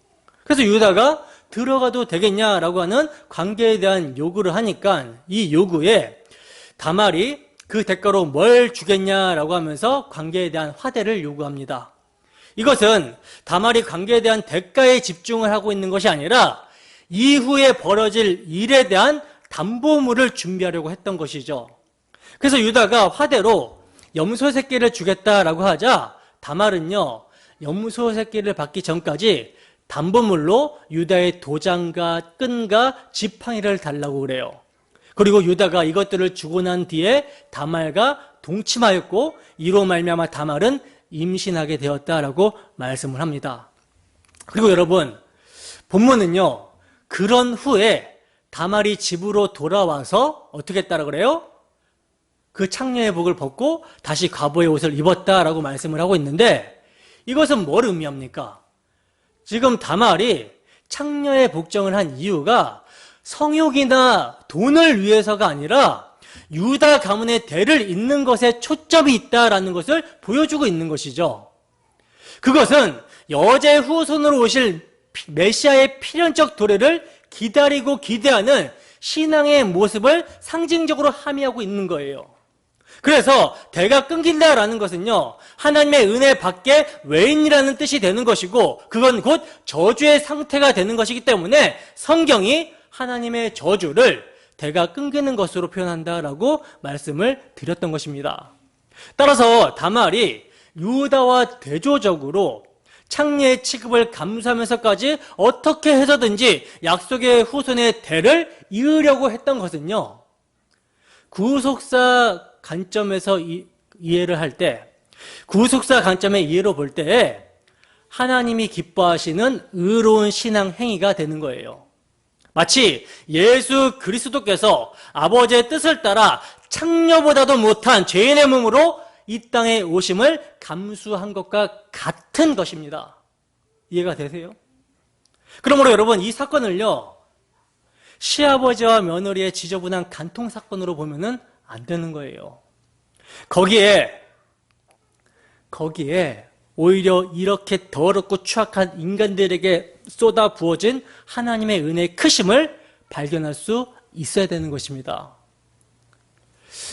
그래서 유다가 들어가도 되겠냐라고 하는 관계에 대한 요구를 하니까 이 요구에 다말이 그 대가로 뭘 주겠냐라고 하면서 관계에 대한 화대를 요구합니다. 이것은 다말이 관계에 대한 대가에 집중을 하고 있는 것이 아니라 이후에 벌어질 일에 대한 담보물을 준비하려고 했던 것이죠. 그래서 유다가 화대로 염소 새끼를 주겠다라고 하자 다말은요, 염소 새끼를 받기 전까지 담보물로 유다의 도장과 끈과 지팡이를 달라고 그래요. 그리고 유다가 이것들을 주고 난 뒤에 다말과 동침하였고 이로 말미암아 다말은 임신하게 되었다라고 말씀을 합니다. 그리고 여러분, 본문은요, 그런 후에 다말이 집으로 돌아와서 어떻게 했다라고 그래요? 그 창녀의 복을 벗고 다시 과부의 옷을 입었다라고 말씀을 하고 있는데, 이것은 뭘 의미합니까? 지금 다말이 창녀의 복종을 한 이유가 성욕이나 돈을 위해서가 아니라 유다 가문의 대를 잇는 것에 초점이 있다라는 것을 보여주고 있는 것이죠. 그것은 여제 후손으로 오실 메시아의 필연적 도래를 기다리고 기대하는 신앙의 모습을 상징적으로 함의하고 있는 거예요. 그래서 대가 끊긴다라는 것은요, 하나님의 은혜 밖에 외인이라는 뜻이 되는 것이고, 그건 곧 저주의 상태가 되는 것이기 때문에 성경이 하나님의 저주를 대가 끊기는 것으로 표현한다라고 말씀을 드렸던 것입니다. 따라서 다말이 유다와 대조적으로 창녀의 취급을 감수하면서까지 어떻게 해서든지 약속의 후손의 대를 이으려고 했던 것은요, 구속사 관점에서 이해를 할 때, 구속사 관점의 이해로 볼 때 하나님이 기뻐하시는 의로운 신앙 행위가 되는 거예요. 마치 예수 그리스도께서 아버지의 뜻을 따라 창녀보다도 못한 죄인의 몸으로 이 땅에 오심을 감수한 것과 같은 것입니다. 이해가 되세요? 그러므로 여러분, 이 사건을요, 시아버지와 며느리의 지저분한 간통 사건으로 보면은 안 되는 거예요. 거기에 오히려 이렇게 더럽고 추악한 인간들에게 쏟아 부어진 하나님의 은혜의 크심을 발견할 수 있어야 되는 것입니다.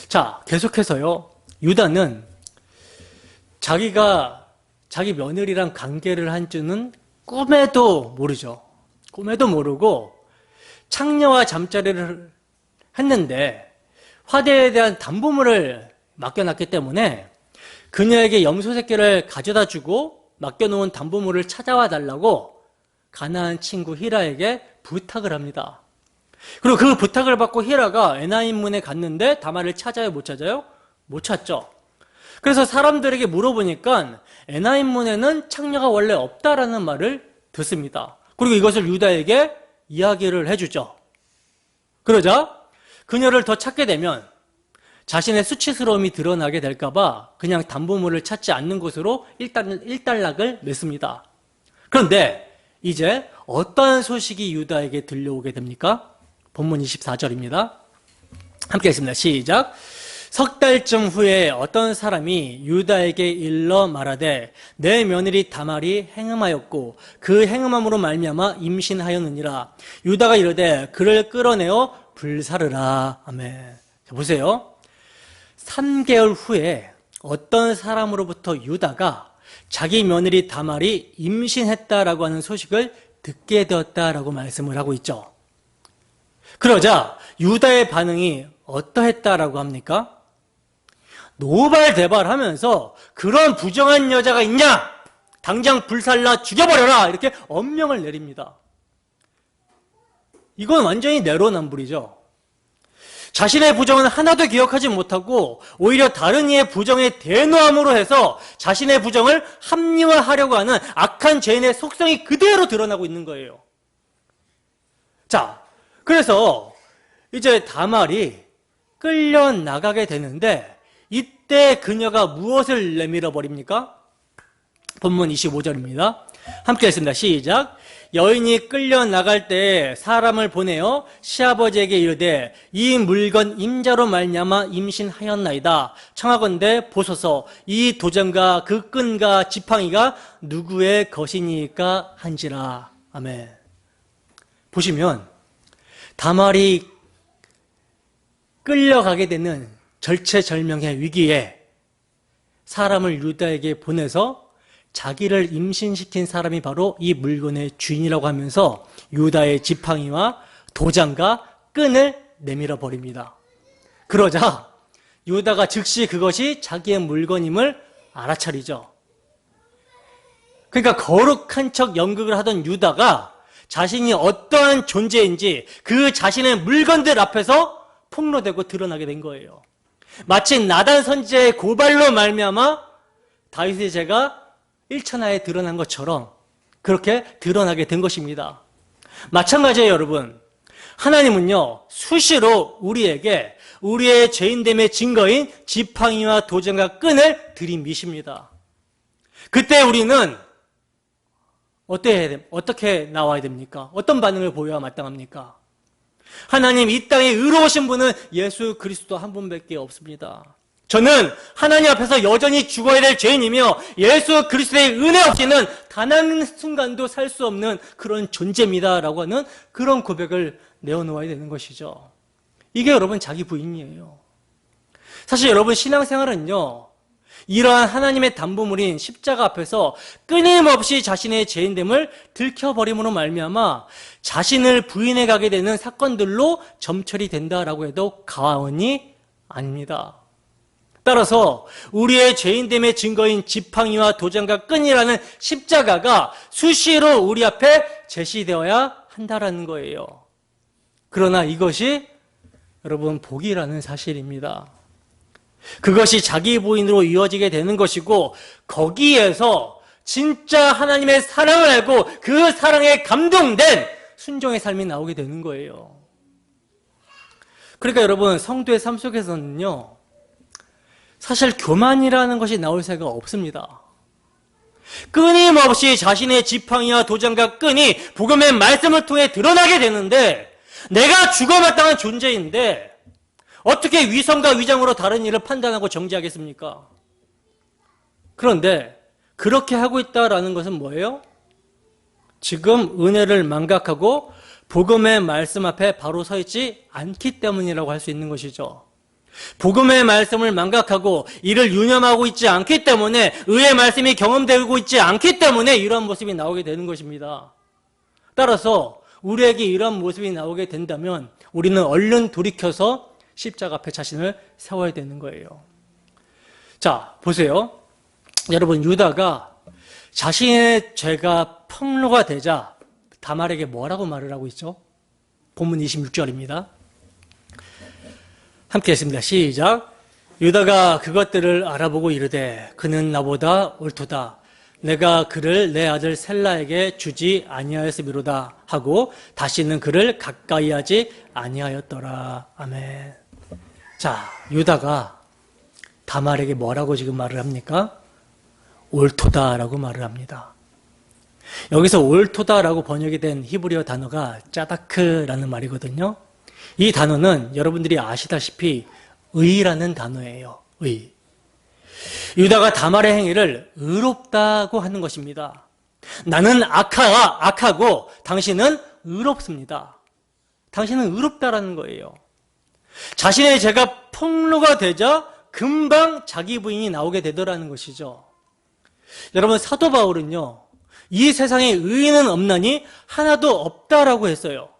자, 계속해서요, 유다는 자기가 자기 며느리랑 관계를 한 줄은 꿈에도 모르죠. 꿈에도 모르고 창녀와 잠자리를 했는데 화대에 대한 담보물을 맡겨놨기 때문에 그녀에게 염소 새끼를 가져다 주고 맡겨놓은 담보물을 찾아와 달라고 가나안 친구 히라에게 부탁을 합니다. 그리고 그 부탁을 받고 히라가 에나임문에 갔는데 다말을 찾아요? 못 찾아요? 못 찾죠. 그래서 사람들에게 물어보니까 에나임문에는 창녀가 원래 없다라는 말을 듣습니다. 그리고 이것을 유다에게 이야기를 해주죠. 그러자 그녀를 더 찾게 되면 자신의 수치스러움이 드러나게 될까봐 그냥 담보물을 찾지 않는 것으로 일단락을 맺습니다. 그런데 이제 어떠한 소식이 유다에게 들려오게 됩니까? 본문 24절입니다. 함께 읽습니다. 시작. 석 달쯤 후에 어떤 사람이 유다에게 일러 말하되 내 며느리 다말이 행음하였고 그 행음함으로 말미암아 임신하였느니라. 유다가 이르되 그를 끌어내어 불사르라. 아멘. 자, 보세요. 3개월 후에 어떤 사람으로부터 유다가 자기 며느리 다말이 임신했다라고 하는 소식을 듣게 되었다라고 말씀을 하고 있죠. 그러자 유다의 반응이 어떠했다라고 합니까? 노발대발하면서 그런 부정한 여자가 있냐? 당장 불살라 죽여버려라! 이렇게 엄명을 내립니다. 이건 완전히 내로남불이죠. 자신의 부정은 하나도 기억하지 못하고 오히려 다른 이의 부정에 대노함으로 해서 자신의 부정을 합리화하려고 하는 악한 죄인의 속성이 그대로 드러나고 있는 거예요. 자, 그래서 이제 다말이 끌려나가게 되는데 이때 그녀가 무엇을 내밀어 버립니까? 본문 25절입니다. 함께 읽습니다. 시작. 여인이 끌려나갈 때 사람을 보내어 시아버지에게 이르되 이 물건 임자로 말미암아 임신하였나이다. 청하건대 보소서 이 도장과 그 끈과 지팡이가 누구의 것이니까 한지라. 아멘. 보시면 다말이 끌려가게 되는 절체절명의 위기에 사람을 유다에게 보내서 자기를 임신시킨 사람이 바로 이 물건의 주인이라고 하면서 유다의 지팡이와 도장과 끈을 내밀어 버립니다. 그러자 유다가 즉시 그것이 자기의 물건임을 알아차리죠. 그러니까 거룩한 척 연극을 하던 유다가 자신이 어떠한 존재인지 그 자신의 물건들 앞에서 폭로되고 드러나게 된 거예요. 마치 나단 선지자의 고발로 말미암아 다윗의 죄가 일천하에 드러난 것처럼 그렇게 드러나게 된 것입니다. 마찬가지예요, 여러분. 하나님은요, 수시로 우리에게 우리의 죄인됨의 증거인 지팡이와 도장과 끈을 들이미십니다. 그때 우리는 어떻게 나와야 됩니까? 어떤 반응을 보여야 마땅합니까? 하나님, 이 땅에 의로우신 분은 예수 그리스도 한 분밖에 없습니다. 저는 하나님 앞에서 여전히 죽어야 될 죄인이며 예수 그리스도의 은혜 없이는 단 한 순간도 살 수 없는 그런 존재입니다라고 하는 그런 고백을 내어놓아야 되는 것이죠. 이게 여러분 자기 부인이에요. 사실 여러분 신앙생활은요, 이러한 하나님의 담보물인 십자가 앞에서 끊임없이 자신의 죄인됨을 들켜버림으로 말미암아 자신을 부인해 가게 되는 사건들로 점철이 된다라고 해도 과언이 아닙니다. 따라서 우리의 죄인됨의 증거인 지팡이와 도장과 끈이라는 십자가가 수시로 우리 앞에 제시되어야 한다라는 거예요. 그러나 이것이 여러분 복이라는 사실입니다. 그것이 자기 부인으로 이어지게 되는 것이고 거기에서 진짜 하나님의 사랑을 알고 그 사랑에 감동된 순종의 삶이 나오게 되는 거예요. 그러니까 여러분 성도의 삶 속에서는요, 사실 교만이라는 것이 나올 새가 없습니다. 끊임없이 자신의 지팡이와 도장과 끈이 복음의 말씀을 통해 드러나게 되는데 내가 죽어마땅한 존재인데 어떻게 위선과 위장으로 다른 일을 판단하고 정죄하겠습니까? 그런데 그렇게 하고 있다라는 것은 뭐예요? 지금 은혜를 망각하고 복음의 말씀 앞에 바로 서 있지 않기 때문이라고 할 수 있는 것이죠. 복음의 말씀을 망각하고 이를 유념하고 있지 않기 때문에 의의 말씀이 경험되고 있지 않기 때문에 이런 모습이 나오게 되는 것입니다. 따라서 우리에게 이런 모습이 나오게 된다면 우리는 얼른 돌이켜서 십자가 앞에 자신을 세워야 되는 거예요. 자, 보세요. 여러분, 유다가 자신의 죄가 폭로가 되자 다말에게 뭐라고 말을 하고 있죠? 본문 26절입니다. 함께 했습니다. 시작. 유다가 그것들을 알아보고 이르되 그는 나보다 옳도다. 내가 그를 내 아들 셀라에게 주지 아니하였음이로다 하고 다시는 그를 가까이 하지 아니하였더라. 아멘. 자, 유다가 다말에게 뭐라고 지금 말을 합니까? 옳도다라고 말을 합니다. 여기서 옳도다라고 번역이 된 히브리어 단어가 짜다크라는 말이거든요. 이 단어는 여러분들이 아시다시피 의라는 단어예요. 의. 유다가 다말의 행위를 의롭다고 하는 것입니다. 나는 악하고 당신은 의롭습니다. 당신은 의롭다라는 거예요. 자신의 죄가 폭로가 되자 금방 자기 부인이 나오게 되더라는 것이죠. 여러분, 사도 바울은요, 이 세상에 의인은 없나니 하나도 없다라고 했어요.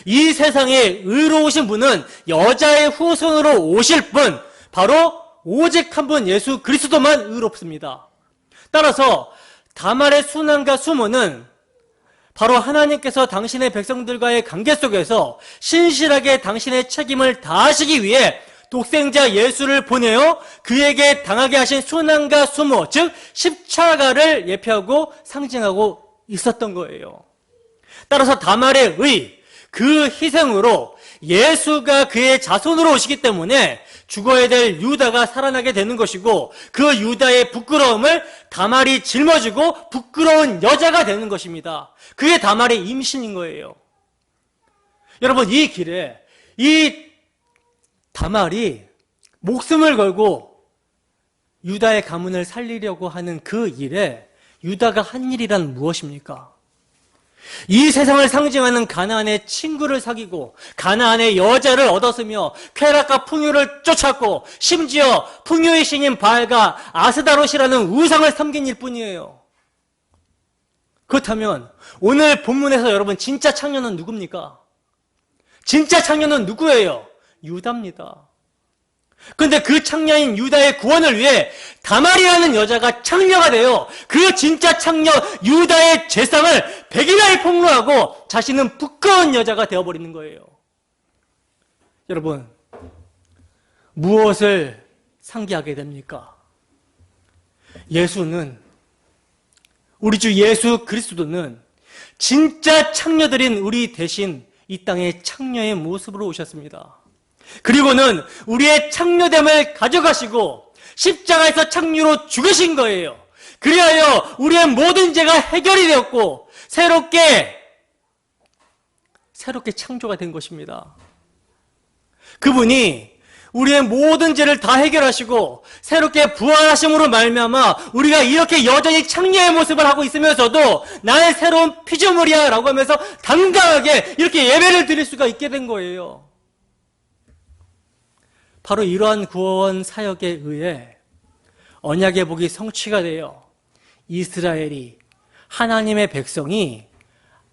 이 세상에 의로우신 분은 여자의 후손으로 오실 분, 바로 오직 한 분 예수 그리스도만 의롭습니다. 따라서 다말의 순환과 수모는 바로 하나님께서 당신의 백성들과의 관계 속에서 신실하게 당신의 책임을 다하시기 위해 독생자 예수를 보내어 그에게 당하게 하신 순환과 수모, 즉 십자가를 예표하고 상징하고 있었던 거예요. 따라서 다말의 의, 그 희생으로 예수가 그의 자손으로 오시기 때문에 죽어야 될 유다가 살아나게 되는 것이고 그 유다의 부끄러움을 다말이 짊어지고 부끄러운 여자가 되는 것입니다. 그게 다말의 임신인 거예요. 여러분, 이 길에 이 다말이 목숨을 걸고 유다의 가문을 살리려고 하는 그 일에 유다가 한 일이란 무엇입니까? 이 세상을 상징하는 가나안의 친구를 사귀고 가나안의 여자를 얻었으며 쾌락과 풍요를 쫓았고 심지어 풍요의 신인 바알과 아스다롯이라는 우상을 섬긴 일뿐이에요. 그렇다면 오늘 본문에서 여러분 진짜 창녀는 누굽니까? 진짜 창녀는 누구예요? 유다입니다. 그런데 그 창녀인 유다의 구원을 위해 다말이라는 여자가 창녀가 되어 그 진짜 창녀 유다의 죄상을 백일하에 폭로하고 자신은 부끄러운 여자가 되어버리는 거예요. 여러분, 무엇을 상기하게 됩니까? 예수는, 우리 주 예수 그리스도는 진짜 창녀들인 우리 대신 이 땅에 창녀의 모습으로 오셨습니다. 그리고는 우리의 창녀됨을 가져가시고 십자가에서 창녀로 죽으신 거예요. 그리하여 우리의 모든 죄가 해결이 되었고 새롭게 창조가 된 것입니다. 그분이 우리의 모든 죄를 다 해결하시고 새롭게 부활하심으로 말미암아 우리가 이렇게 여전히 창녀의 모습을 하고 있으면서도 나의 새로운 피조물이야 라고 하면서 당당하게 이렇게 예배를 드릴 수가 있게 된 거예요. 바로 이러한 구원 사역에 의해 언약의 복이 성취가 되어 이스라엘이 하나님의 백성이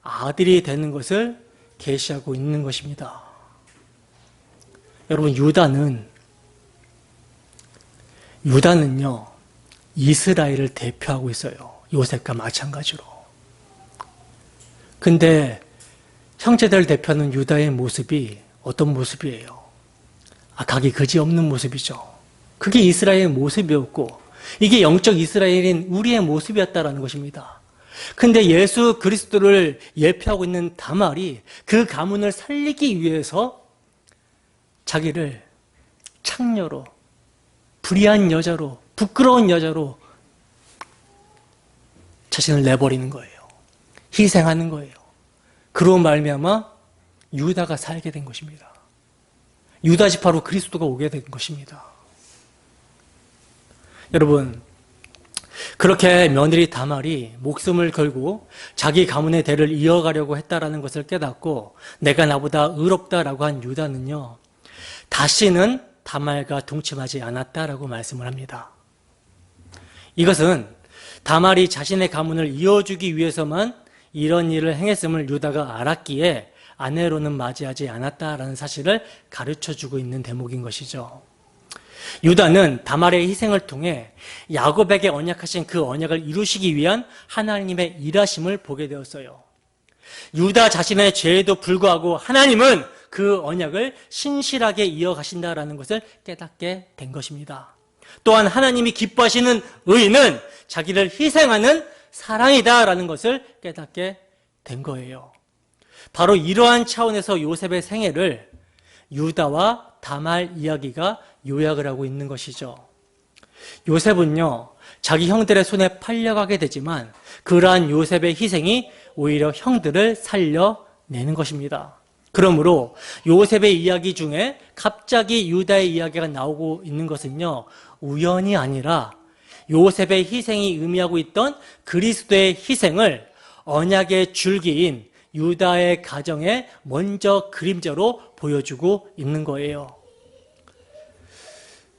아들이 되는 것을 계시하고 있는 것입니다. 여러분, 유다는요 이스라엘을 대표하고 있어요. 요셉과 마찬가지로. 근데 형제들 대표하는 유다의 모습이 어떤 모습이에요? 각이 그지없는 모습이죠. 그게 이스라엘의 모습이었고 이게 영적 이스라엘인 우리의 모습이었다라는 것입니다. 근데 예수 그리스도를 예표하고 있는 다말이 그 가문을 살리기 위해서 자기를 창녀로, 불의한 여자로, 부끄러운 여자로 자신을 내버리는 거예요. 희생하는 거예요. 그로 말미암아 유다가 살게 된 것입니다. 유다 지파로 그리스도가 오게 된 것입니다. 여러분, 그렇게 며느리 다말이 목숨을 걸고 자기 가문의 대를 이어가려고 했다라는 것을 깨닫고 내가 나보다 의롭다라고 한 유다는요 다시는 다말과 동침하지 않았다라고 말씀을 합니다. 이것은 다말이 자신의 가문을 이어주기 위해서만 이런 일을 행했음을 유다가 알았기에 아내로는 맞이하지 않았다라는 사실을 가르쳐주고 있는 대목인 것이죠. 유다는 다말의 희생을 통해 야곱에게 언약하신 그 언약을 이루시기 위한 하나님의 일하심을 보게 되었어요. 유다 자신의 죄에도 불구하고 하나님은 그 언약을 신실하게 이어가신다라는 것을 깨닫게 된 것입니다. 또한 하나님이 기뻐하시는 의는 자기를 희생하는 사랑이다라는 것을 깨닫게 된 거예요. 바로 이러한 차원에서 요셉의 생애를 유다와 다말 이야기가 요약을 하고 있는 것이죠. 요셉은요 자기 형들의 손에 팔려가게 되지만 그러한 요셉의 희생이 오히려 형들을 살려내는 것입니다. 그러므로 요셉의 이야기 중에 갑자기 유다의 이야기가 나오고 있는 것은요 우연이 아니라 요셉의 희생이 의미하고 있던 그리스도의 희생을 언약의 줄기인 유다의 가정에 먼저 그림자로 보여주고 있는 거예요.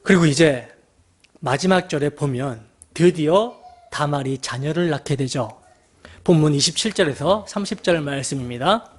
그리고 이제 마지막 절에 보면 드디어 다말이 자녀를 낳게 되죠. 본문 27절에서 30절 말씀입니다.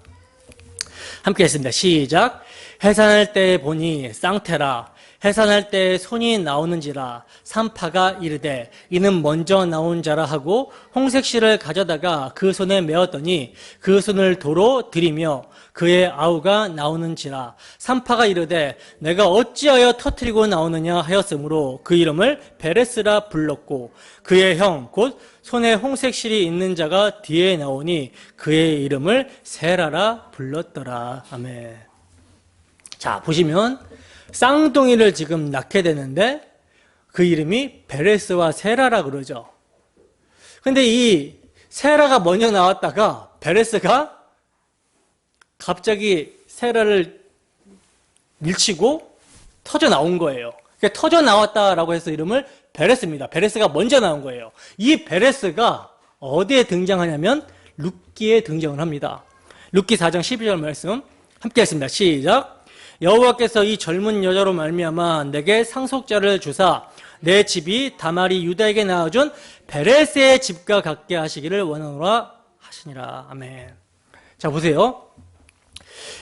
함께 했습니다. 시작. 해산할 때 보니 쌍태라. 해산할 때 손이 나오는지라. 산파가 이르되 이는 먼저 나온 자라 하고 홍색실을 가져다가 그 손에 메었더니 그 손을 도로 들이며 그의 아우가 나오는지라. 산파가 이르되 내가 어찌하여 터뜨리고 나오느냐 하였으므로 그 이름을 베레스라 불렀고 그의 형 곧 손에 홍색실이 있는 자가 뒤에 나오니 그의 이름을 세라라 불렀더라. 아멘. 자, 보시면 쌍둥이를 지금 낳게 되는데 그 이름이 베레스와 세라라 그러죠. 근데 이 세라가 먼저 나왔다가 베레스가 갑자기 세라를 밀치고 터져 나온 거예요. 터져 나왔다라고 해서 이름을 베레스입니다. 베레스가 먼저 나온 거예요. 이 베레스가 어디에 등장하냐면 룻기에 등장을 합니다. 룻기 4장 12절 말씀 함께 했습니다. 시작. 여호와께서 이 젊은 여자로 말미암아 내게 상속자를 주사 내 집이 다말이 유다에게 낳아준 베레스의 집과 같게 하시기를 원하노라 하시니라. 아멘. 자, 보세요.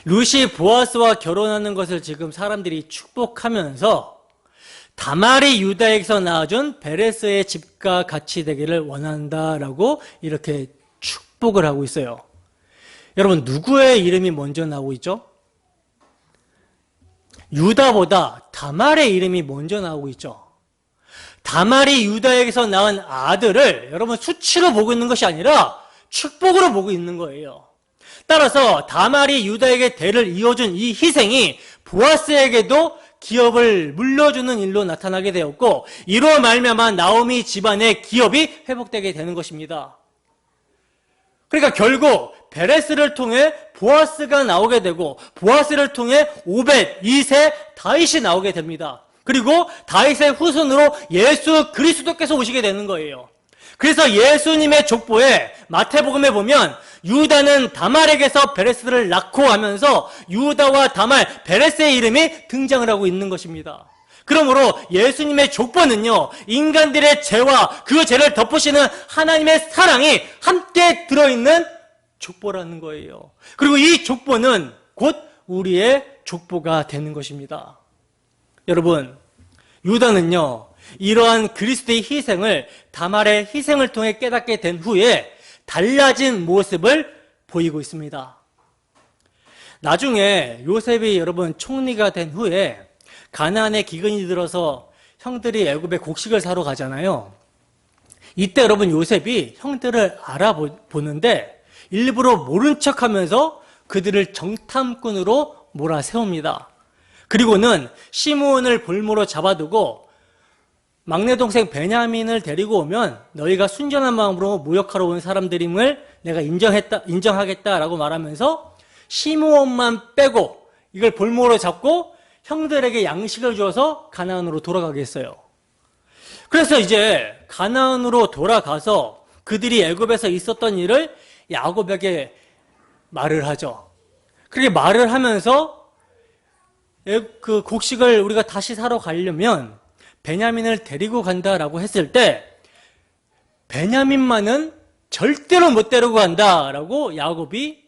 룻이 보아스와 결혼하는 것을 지금 사람들이 축복하면서 다말이 유다에게서 낳아준 베레스의 집과 같이 되기를 원한다라고 이렇게 축복을 하고 있어요. 여러분, 누구의 이름이 먼저 나오고 있죠? 유다보다 다말의 이름이 먼저 나오고 있죠. 다말이 유다에게서 낳은 아들을 여러분 수치로 보고 있는 것이 아니라 축복으로 보고 있는 거예요. 따라서 다말이 유다에게 대를 이어준 이 희생이 보아스에게도 기업을 물려주는 일로 나타나게 되었고, 이로 말미암아 나오미 집안의 기업이 회복되게 되는 것입니다. 그러니까 결국 베레스를 통해 보아스가 나오게 되고, 보아스를 통해 오벳, 이세, 다윗이 나오게 됩니다. 그리고 다윗의 후손으로 예수 그리스도께서 오시게 되는 거예요. 그래서 예수님의 족보에 마태복음에 보면 유다는 다말에게서 베레스를 낳고 하면서 유다와 다말, 베레스의 이름이 등장을 하고 있는 것입니다. 그러므로 예수님의 족보는요, 인간들의 죄와 그 죄를 덮으시는 하나님의 사랑이 함께 들어있는 족보라는 거예요. 그리고 이 족보는 곧 우리의 족보가 되는 것입니다. 여러분, 유다는요, 이러한 그리스도의 희생을 다말의 희생을 통해 깨닫게 된 후에 달라진 모습을 보이고 있습니다. 나중에 요셉이 여러분 총리가 된 후에 가나안에 기근이 들어서 형들이 애굽에 곡식을 사러 가잖아요. 이때 여러분 요셉이 형들을 알아보는데 일부러 모른 척하면서 그들을 정탐꾼으로 몰아세웁니다. 그리고는 시므온을 볼모로 잡아두고 막내 동생 베냐민을 데리고 오면 너희가 순전한 마음으로 모욕하러 온 사람들임을 내가 인정하겠다라고 말하면서 시므온만 빼고 이걸 볼모로 잡고 형들에게 양식을 주어서 가나안으로 돌아가게 했어요. 그래서 이제 가나안으로 돌아가서 그들이 애굽에서 있었던 일을 야곱에게 말을 하죠. 그렇게 말을 하면서 그 곡식을 우리가 다시 사러 가려면 베냐민을 데리고 간다라고 했을 때 베냐민만은 절대로 못 데리고 간다라고 야곱이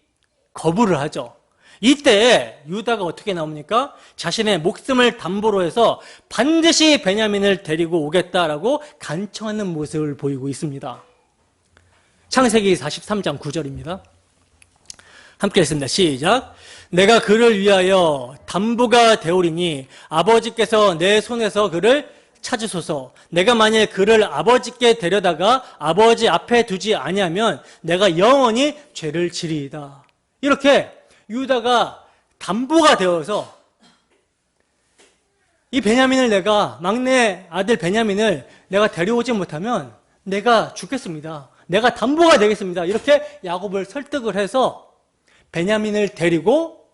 거부를 하죠. 이때 유다가 어떻게 나옵니까? 자신의 목숨을 담보로 해서 반드시 베냐민을 데리고 오겠다라고 간청하는 모습을 보이고 있습니다. 창세기 43장 9절입니다. 함께 했습니다. 시작. 내가 그를 위하여 담보가 되오리니 아버지께서 내 손에서 그를 찾으소서. 내가 만일 그를 아버지께 데려다가 아버지 앞에 두지 아니하면 내가 영원히 죄를 지리이다. 이렇게 유다가 담보가 되어서 이 베냐민을 내가 막내 아들 베냐민을 내가 데려오지 못하면 내가 죽겠습니다. 내가 담보가 되겠습니다. 이렇게 야곱을 설득을 해서 베냐민을 데리고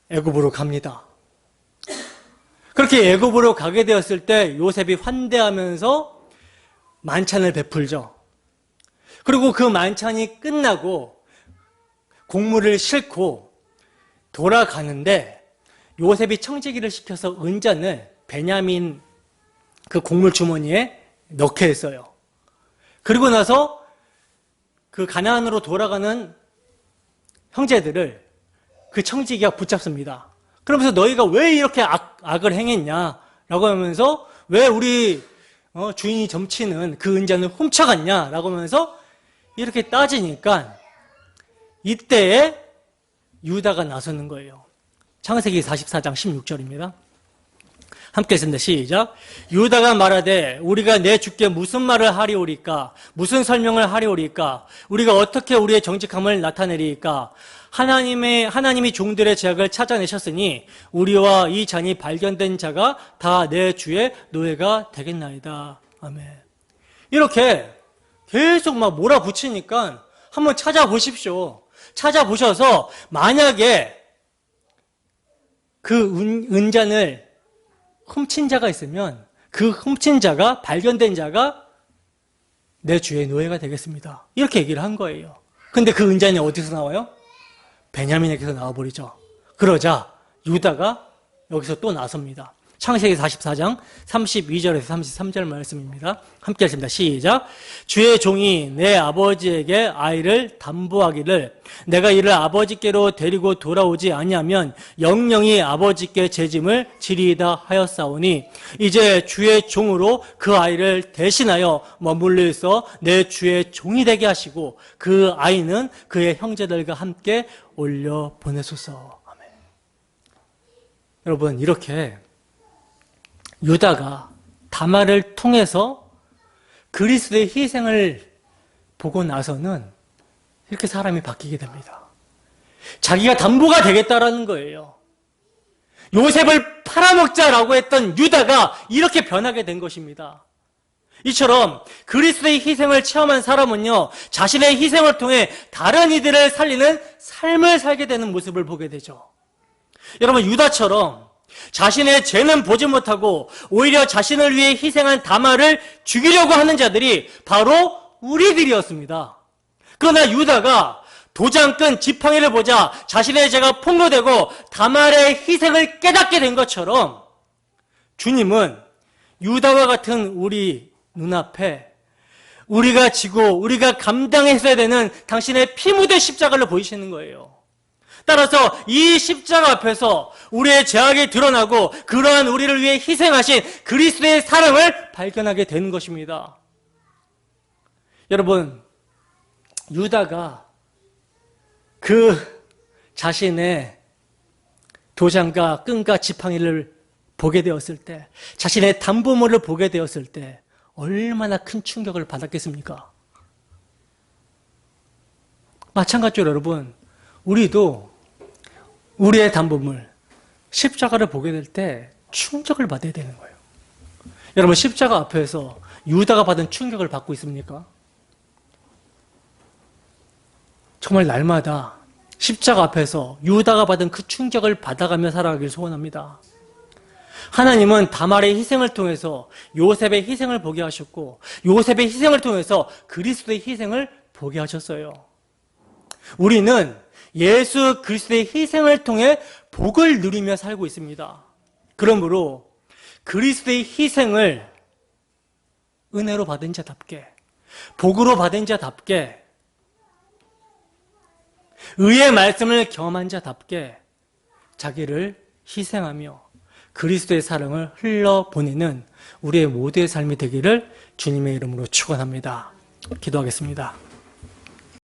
애굽으로 갑니다. 그렇게 애굽으로 가게 되었을 때 요셉이 환대하면서 만찬을 베풀죠. 그리고 그 만찬이 끝나고 곡물을 싣고 돌아가는데 요셉이 청지기를 시켜서 은잔을 베냐민 그 곡물 주머니에 넣게 했어요. 그리고 나서 그 가나안으로 돌아가는 형제들을 그 청지기가 붙잡습니다. 그러면서 너희가 왜 이렇게 악을 행했냐라고 하면서 왜 우리 주인이 점치는 그 은잔을 훔쳐갔냐라고 하면서 이렇게 따지니까 이때에 유다가 나서는 거예요. 창세기 44장 16절입니다. 함께 했습니다. 시작. 유다가 말하되 우리가 내 주께 무슨 말을 하리오리까? 무슨 설명을 하리오리까? 우리가 어떻게 우리의 정직함을 나타내리까? 하나님이 종들의 죄악을 찾아내셨으니 우리와 이 잔이 발견된 자가 다 내 주의 노예가 되겠나이다. 아멘. 이렇게 계속 막 몰아붙이니까 한번 찾아보십시오. 찾아보셔서 만약에 그 은잔을 훔친 자가 있으면 그 훔친 자가 발견된 자가 내 주의 노예가 되겠습니다. 이렇게 얘기를 한 거예요. 근데 그 은잔이 어디서 나와요? 베냐민에게서 나와버리죠. 그러자 유다가 여기서 또 나섭니다. 창세기 44장 32절에서 33절 말씀입니다. 함께 하십니다. 시작. 주의 종이 내 아버지에게 아이를 담보하기를 내가 이를 아버지께로 데리고 돌아오지 아니하면 영영이 아버지께 재짐을 지리이다 하였사오니 이제 주의 종으로 그 아이를 대신하여 머물러서 내 주의 종이 되게 하시고 그 아이는 그의 형제들과 함께 올려 보내소서. 아멘. 여러분, 이렇게 유다가 다말을 통해서 그리스도의 희생을 보고 나서는 이렇게 사람이 바뀌게 됩니다. 자기가 담보가 되겠다라는 거예요. 요셉을 팔아먹자라고 했던 유다가 이렇게 변하게 된 것입니다. 이처럼 그리스도의 희생을 체험한 사람은요, 자신의 희생을 통해 다른 이들을 살리는 삶을 살게 되는 모습을 보게 되죠. 여러분, 유다처럼 자신의 죄는 보지 못하고 오히려 자신을 위해 희생한 다말을 죽이려고 하는 자들이 바로 우리들이었습니다. 그러나 유다가 도장끈 지팡이를 보자 자신의 죄가 폭로되고 다말의 희생을 깨닫게 된 것처럼 주님은 유다와 같은 우리 눈앞에 우리가 지고 우리가 감당했어야 되는 당신의 피 묻은 십자가를 보이시는 거예요. 따라서 이 십자가 앞에서 우리의 죄악이 드러나고 그러한 우리를 위해 희생하신 그리스도의 사랑을 발견하게 되는 것입니다. 여러분, 유다가 그 자신의 도장과 끈과 지팡이를 보게 되었을 때, 자신의 담보물을 보게 되었을 때 얼마나 큰 충격을 받았겠습니까? 마찬가지로 여러분, 우리도 우리의 담보물, 십자가를 보게 될 때 충격을 받아야 되는 거예요. 여러분, 십자가 앞에서 유다가 받은 충격을 받고 있습니까? 정말 날마다 십자가 앞에서 유다가 받은 그 충격을 받아가며 살아가길 소원합니다. 하나님은 다말의 희생을 통해서 요셉의 희생을 보게 하셨고 요셉의 희생을 통해서 그리스도의 희생을 보게 하셨어요. 우리는 예수 그리스도의 희생을 통해 복을 누리며 살고 있습니다. 그러므로 그리스도의 희생을 은혜로 받은 자답게, 복으로 받은 자답게, 의의 말씀을 경험한 자답게 자기를 희생하며 그리스도의 사랑을 흘러보내는 우리의 모두의 삶이 되기를 주님의 이름으로 축원합니다. 기도하겠습니다.